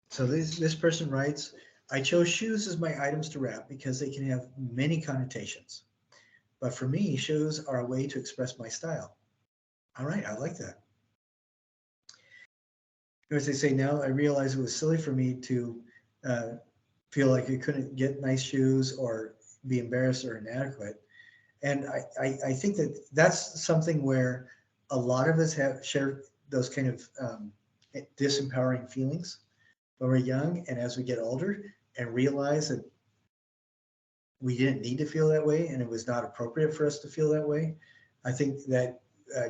So this person writes, I chose shoes as my items to wrap because they can have many connotations. But for me, shoes are a way to express my style. All right, I like that. As they say now, I realize it was silly for me to feel like I couldn't get nice shoes or be embarrassed or inadequate. And I think that that's something where a lot of us have shared those kind of disempowering feelings when we're young, and as we get older and realize that we didn't need to feel that way and it was not appropriate for us to feel that way, I think that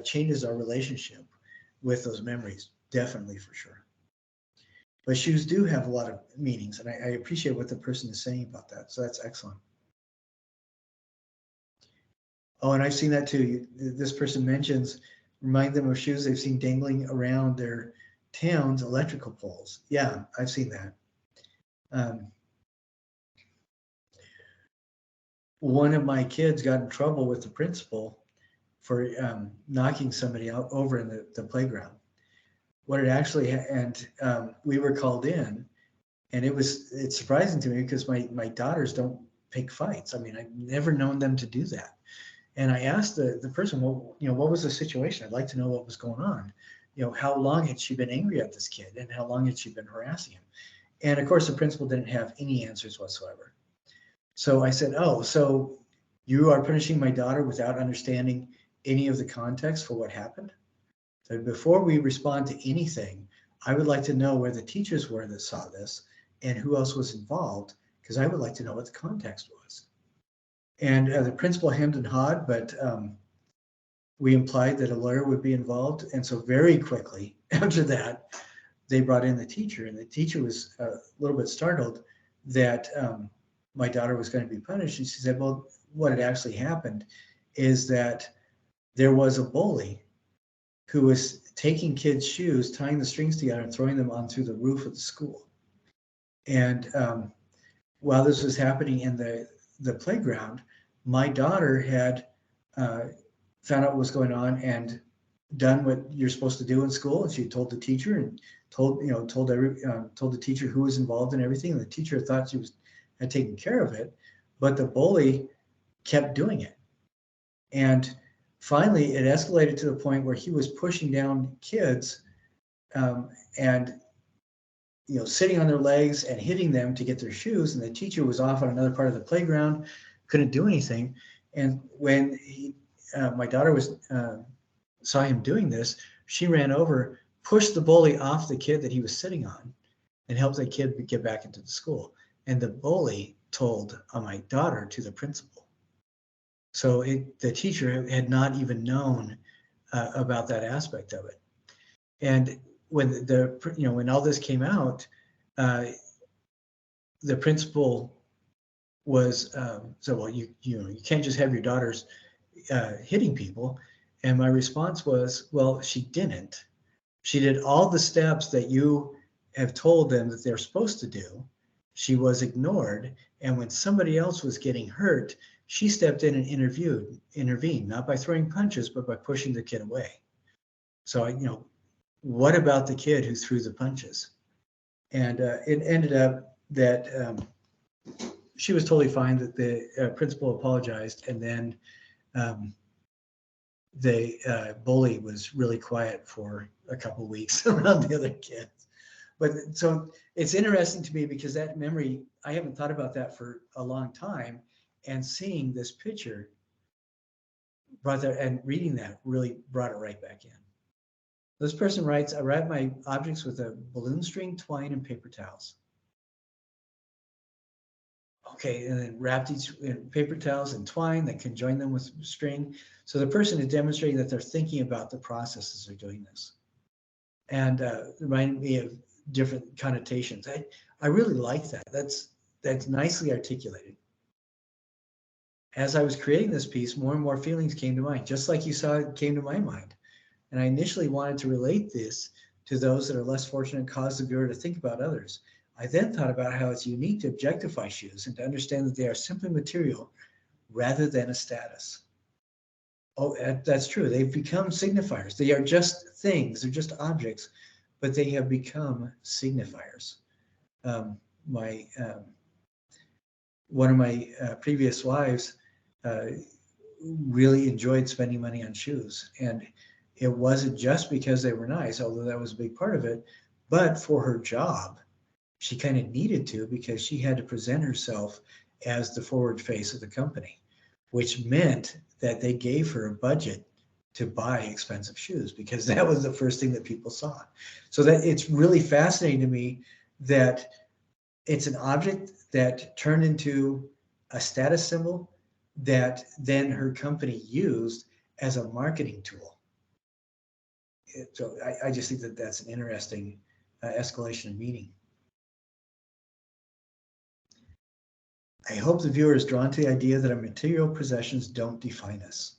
changes our relationship with those memories, definitely, for sure. But shoes do have a lot of meanings, and I appreciate what the person is saying about that. So that's excellent. Oh, and I've seen that too. This person mentions, remind them of shoes they've seen dangling around their town's electrical poles. Yeah, I've seen that. One of my kids got in trouble with the principal for knocking somebody out over in the playground. What it actually, and we were called in, and it's surprising to me because my daughters don't pick fights. I mean, I've never known them to do that. And I asked the person, well, what was the situation? I'd like to know what was going on. How long had she been angry at this kid, and how long had she been harassing him? And of course, the principal didn't have any answers whatsoever. So I said, oh, so you are punishing my daughter without understanding any of the context for what happened? So before we respond to anything, I would like to know where the teachers were that saw this and who else was involved, because I would like to know what the context was. And the principal hemmed and hawed, but we implied that a lawyer would be involved. And so very quickly after that, they brought in the teacher, and the teacher was a little bit startled that my daughter was going to be punished. And she said, well, what had actually happened is that there was a bully who was taking kids' shoes, tying the strings together and throwing them onto the roof of the school. And while this was happening in the playground, my daughter had found out what was going on and done what you're supposed to do in school. And she told the teacher and told the teacher who was involved in everything. And the teacher thought she had taken care of it, but the bully kept doing it. And finally, it escalated to the point where he was pushing down kids and sitting on their legs and hitting them to get their shoes. And the teacher was off on another part of the playground, couldn't do anything. And when my daughter saw him doing this, she ran over, pushed the bully off the kid that he was sitting on, and helped the kid get back into the school. And the bully told my daughter to the principal. So the teacher had not even known about that aspect of it. And when when all this came out, the principal was said, well, you can't just have your daughters hitting people. And my response was, well, she didn't. She did all the steps that you have told them that they're supposed to do. She was ignored. And when somebody else was getting hurt, she stepped in and intervened, not by throwing punches, but by pushing the kid away. So, what about the kid who threw the punches? And it ended up that she was totally fine, that the principal apologized, and then the bully was really quiet for a couple of weeks around the other kids. But so it's interesting to me because that memory, I haven't thought about that for a long time, and seeing this picture brought that, and reading that really brought it right back in. This person writes, I wrap my objects with a balloon string, twine, and paper towels. Okay, and then wrapped each in paper towels and twine that can join them with string. So the person is demonstrating that they're thinking about the process as they're doing this. And reminded me of different connotations. I really like that. That's nicely articulated. As I was creating this piece, more and more feelings came to mind, just like you saw it came to my mind. And I initially wanted to relate this to those that are less fortunate and cause the viewer to think about others. I then thought about how it's unique to objectify shoes and to understand that they are simply material rather than a status. Oh, that's true. They've become signifiers. They are just things. They're just objects, but they have become signifiers. One of my previous wives really enjoyed spending money on shoes, and it wasn't just because they were nice, although that was a big part of it, but for her job, she kind of needed to, because she had to present herself as the forward face of the company, which meant that they gave her a budget to buy expensive shoes, because that was the first thing that people saw. So that it's really fascinating to me that it's an object that turned into a status symbol that then her company used as a marketing tool. So I just think that that's an interesting escalation of meaning. I hope the viewer is drawn to the idea that our material possessions don't define us.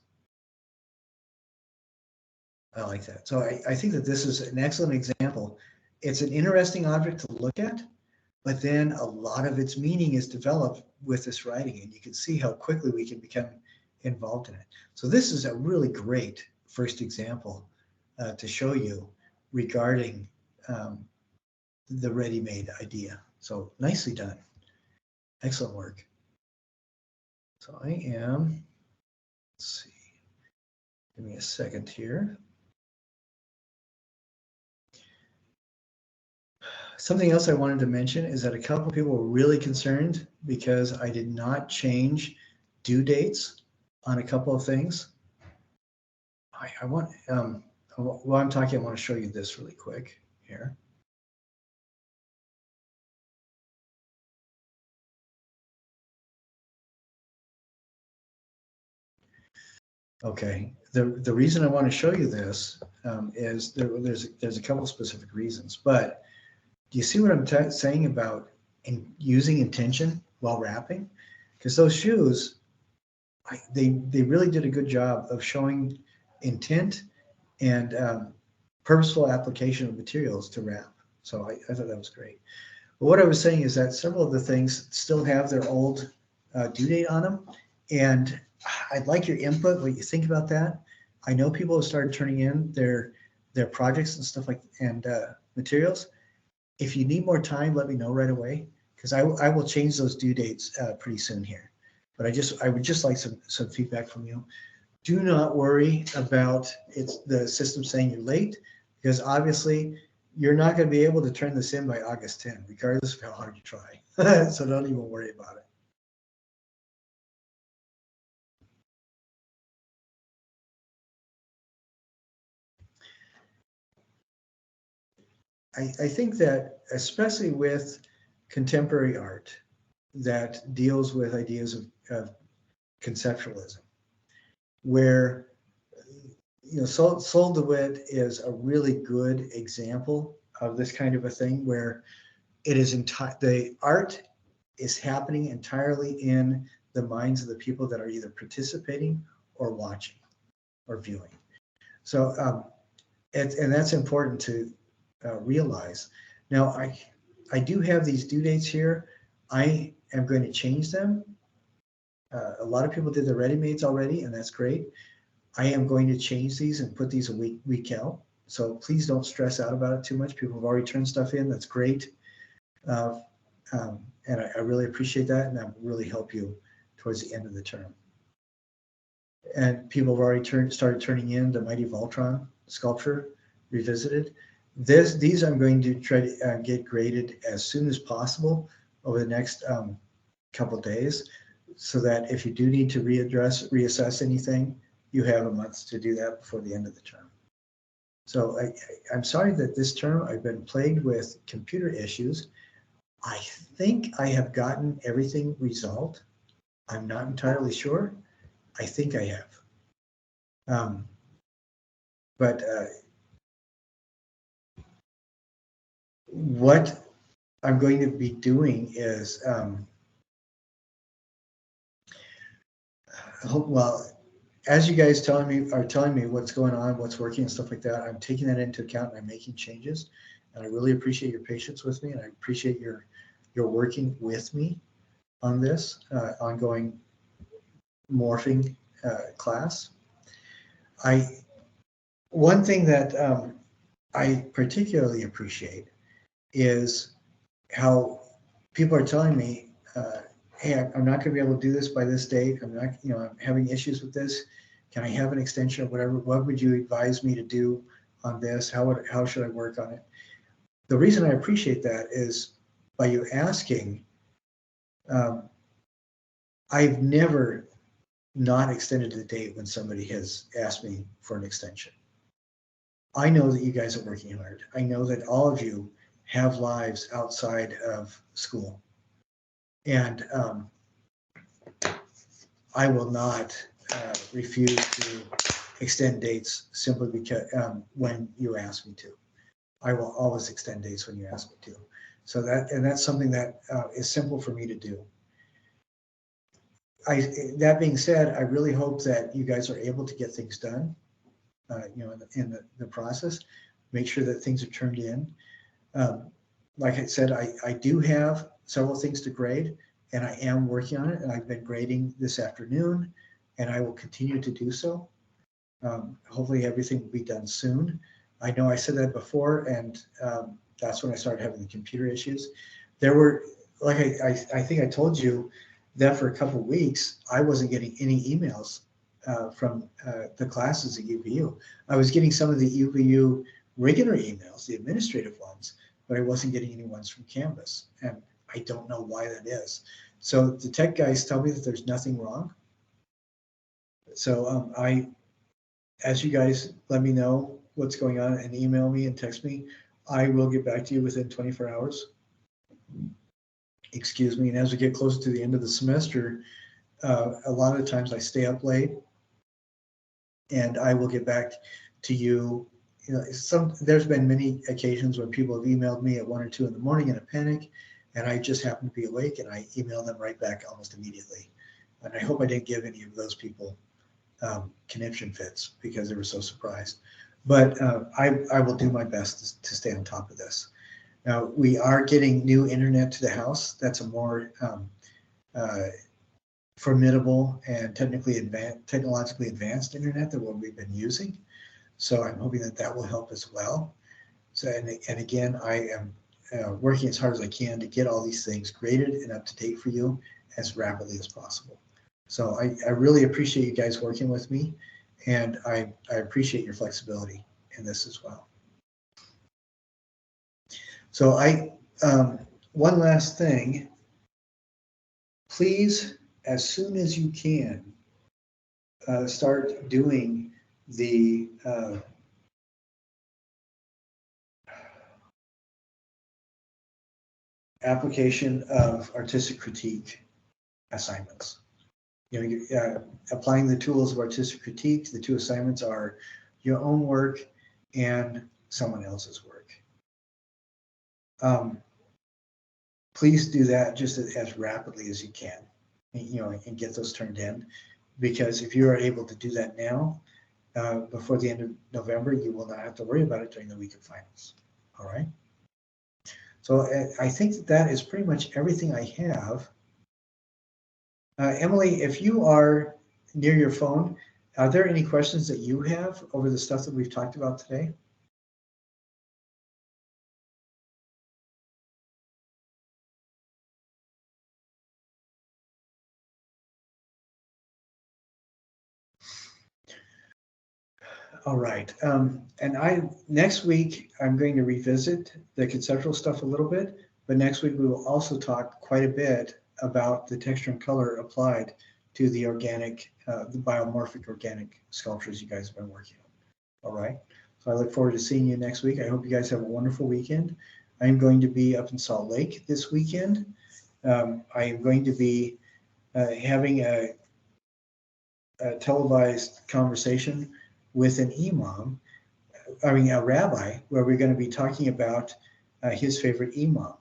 I like that. So I think that this is an excellent example. It's an interesting object to look at, but then a lot of its meaning is developed with this writing, and you can see how quickly we can become involved in it. So this is a really great first example to show you regarding the ready-made idea. So nicely done. Excellent work. So I am, let's see, give me a second here. Something else I wanted to mention is that a couple of people were really concerned because I did not change due dates on a couple of things. I want, while I'm talking, I want to show you this really quick here. Okay, the reason I want to show you this is there's a couple of specific reasons, but do you see what I'm saying about using intention while wrapping? Because those shoes, they really did a good job of showing intent and purposeful application of materials to wrap. So I thought that was great. But what I was saying is that several of the things still have their old due date on them, and I'd like your input, what you think about that. I know people have started turning in their projects and stuff like, and materials. If you need more time, let me know right away, because I will change those due dates pretty soon here. But I would just like some feedback from you. Do not worry about the system saying you're late, because obviously you're not going to be able to turn this in by August 10, regardless of how hard you try. So don't even worry about it. I think that especially with contemporary art that deals with ideas of conceptualism, where Sol DeWitt is a really good example of this kind of a thing, where it is the art is happening entirely in the minds of the people that are either participating or watching or viewing. So, and that's important to realize. Now, I do have these due dates here. I am going to change them. A lot of people did the Readymades already, and that's great. I am going to change these and put these a week out. So please don't stress out about it too much. People have already turned stuff in. That's great. Uh, and I really appreciate that, and that will really help you towards the end of the term. And people have already started turning in the Mighty Voltron sculpture revisited. These I'm going to try to get graded as soon as possible over the next couple days, so that if you do need to reassess anything, you have a month to do that before the end of the term. So I'm sorry that this term I've been plagued with computer issues. I think I have gotten everything resolved. I'm not entirely sure. I think I have. But what I'm going to be doing is, well, as you guys are telling me what's going on, what's working and stuff like that, I'm taking that into account and I'm making changes. And I really appreciate your patience with me, and I appreciate your working with me on this ongoing morphing class. One thing that I particularly appreciate is how people are telling me, hey, I'm not going to be able to do this by this date. I'm not, I'm having issues with this. Can I have an extension or whatever? What would you advise me to do on this? How should I work on it? The reason I appreciate that is by you asking, I've never not extended the date when somebody has asked me for an extension. I know that you guys are working hard. I know that all of you have lives outside of school. And I will not refuse to extend dates simply because when you ask me to. I will always extend dates when you ask me to. So that's something that is simple for me to do. That being said, I really hope that you guys are able to get things done, in the process. Make sure that things are turned in. Like I said, I do have several things to grade, and I am working on it, and I've been grading this afternoon, and I will continue to do so. Hopefully everything will be done soon. I know I said that before, and that's when I started having the computer issues. There were, like I think I told you that for a couple of weeks, I wasn't getting any emails from the classes at UVU. I was getting some of the UVU regular emails, the administrative ones, but I wasn't getting any ones from Canvas, and I don't know why that is. So the tech guys tell me that there's nothing wrong. So as you guys let me know what's going on and email me and text me, I will get back to you within 24 hours. Excuse me. And as we get closer to the end of the semester, a lot of times I stay up late, and I will get back to you. There's been many occasions when people have emailed me at 1 or 2 in the morning in a panic, and I just happen to be awake, and I email them right back almost immediately. And I hope I didn't give any of those people conniption fits because they were so surprised. But I will do my best to stay on top of this. Now, we are getting new internet to the house. That's a more formidable and technologically advanced internet than what we've been using. So I'm hoping that will help as well. So, and again, I am working as hard as I can to get all these things graded and up to date for you as rapidly as possible. So I really appreciate you guys working with me, and I appreciate your flexibility in this as well. So one last thing, please, as soon as you can, start doing the application of artistic critique assignments. Applying the tools of artistic critique. The two assignments are your own work and someone else's work. Please do that just as rapidly as you can, and get those turned in, because if you are able to do that now, before the end of November, you will not have to worry about it during the week of finals. All right. So I think that is pretty much everything I have. Emily, if you are near your phone, are there any questions that you have over the stuff that we've talked about today? All right. And next week, I'm going to revisit the conceptual stuff a little bit, but next week we will also talk quite a bit about the texture and color applied to the organic, the biomorphic organic sculptures you guys have been working on. All right. So I look forward to seeing you next week. I hope you guys have a wonderful weekend. I'm going to be up in Salt Lake this weekend. I am going to be having a televised conversation with an imam, a rabbi, where we're going to be talking about his favorite imam.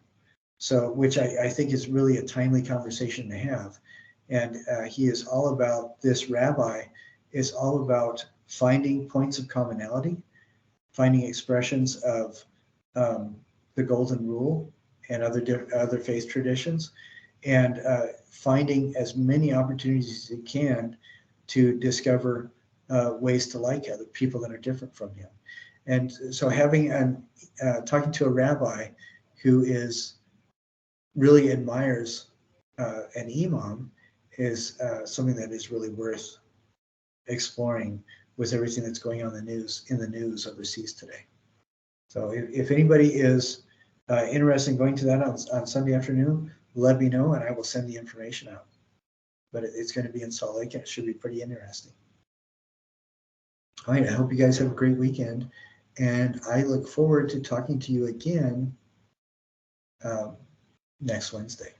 So, which I think is really a timely conversation to have. And he is all about, this rabbi is all about finding points of commonality, finding expressions of the golden rule and other faith traditions, and finding as many opportunities as he can to discover ways to like other people that are different from him. And so talking to a rabbi who really admires an imam is something that is really worth exploring with everything that's going on in the news overseas today. So if anybody is interested in going to that on Sunday afternoon, let me know and I will send the information out. But it's going to be in Salt Lake and it should be pretty interesting. All right, I hope you guys have a great weekend, and I look forward to talking to you again next Wednesday.